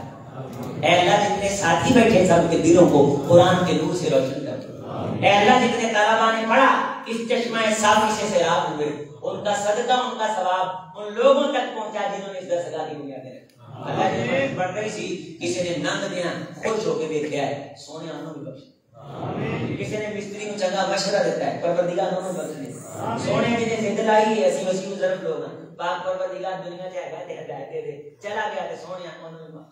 ऐ अल्लाह जितने साथी बैठे सबके दिलों को कुरान के नूर से रोशन कर। ऐ अल्लाह जितने तलबा ने पढ़ा इस चश्मा साफी से सैराब हुए, उनका सदका उनका सवाब उन लोगों तक पहुंचा जिन्होंने इस दरगाह की बुनियाद रखी। अल्लाह ने बढ़ गई सी, किसी ने नंद दिया खुश होके देखा है, सोने आनों भी बख्श। किसी ने मिस्त्री को चंगा मशवरा देता है, परवरदिगार दोनों बख्शने। सोने की जिद लाई है ऐसी वसी जरूर लोग पाक परवरदिगार दुनिया से हैगा ते हिदायत दे, चला गया ते सोने आनों भी बख्श।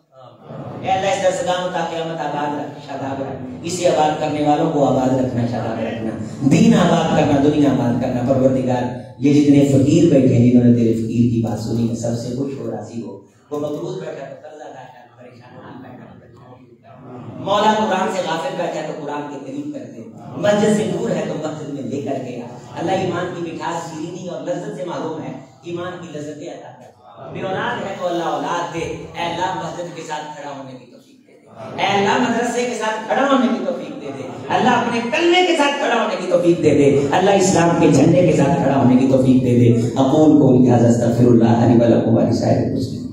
ऐ अल्लाह इस दरगाह को ताकि क़यामत आबाद रख, शादाब रख। इसे आबाद करने वालों को आबाद रखना, शादाब रखना, दीन आबाद करना, दुनिया आबाद करना। परवरदिगार ये जितने फकीर बैठे हैं जिन्होंने तेरे फकीर की बात सुनी है सबसे खुश हो, राजी हो। वो मकरूज बैठा तो कर्जा बैठा, परेशान बैठा, मौला कुरान से गाफिल बैठा तो कुरान की तारीफ कर दे। मस्जिद से दूर है तो मस्जिद में लेकर के आ। अल्लाह ईमान की मिठास, शीरीनी और लज्जत से मालूम है, ईमान की लज्जतें अता कर। बेऔलाद है तो अल्लाह औलाद दे। ऐ अल्लाह मस्जिद के साथ खड़ा होने की तौफीक दे दे। ऐ अल्लाह मदरसे के साथ खड़ा होने की तौफीक दे दे। अल्लाह अपने कलमे के साथ खड़ा होने की तौफीक दे दे। अल्लाह इस्लाम के झंडे के साथ खड़ा होने की तौफीक दे दे। अक़ूल क़ौली हाज़ा अस्तग़फ़िरुल्लाह ली व लकुम व लिसाइरिल मुस्लिमीन।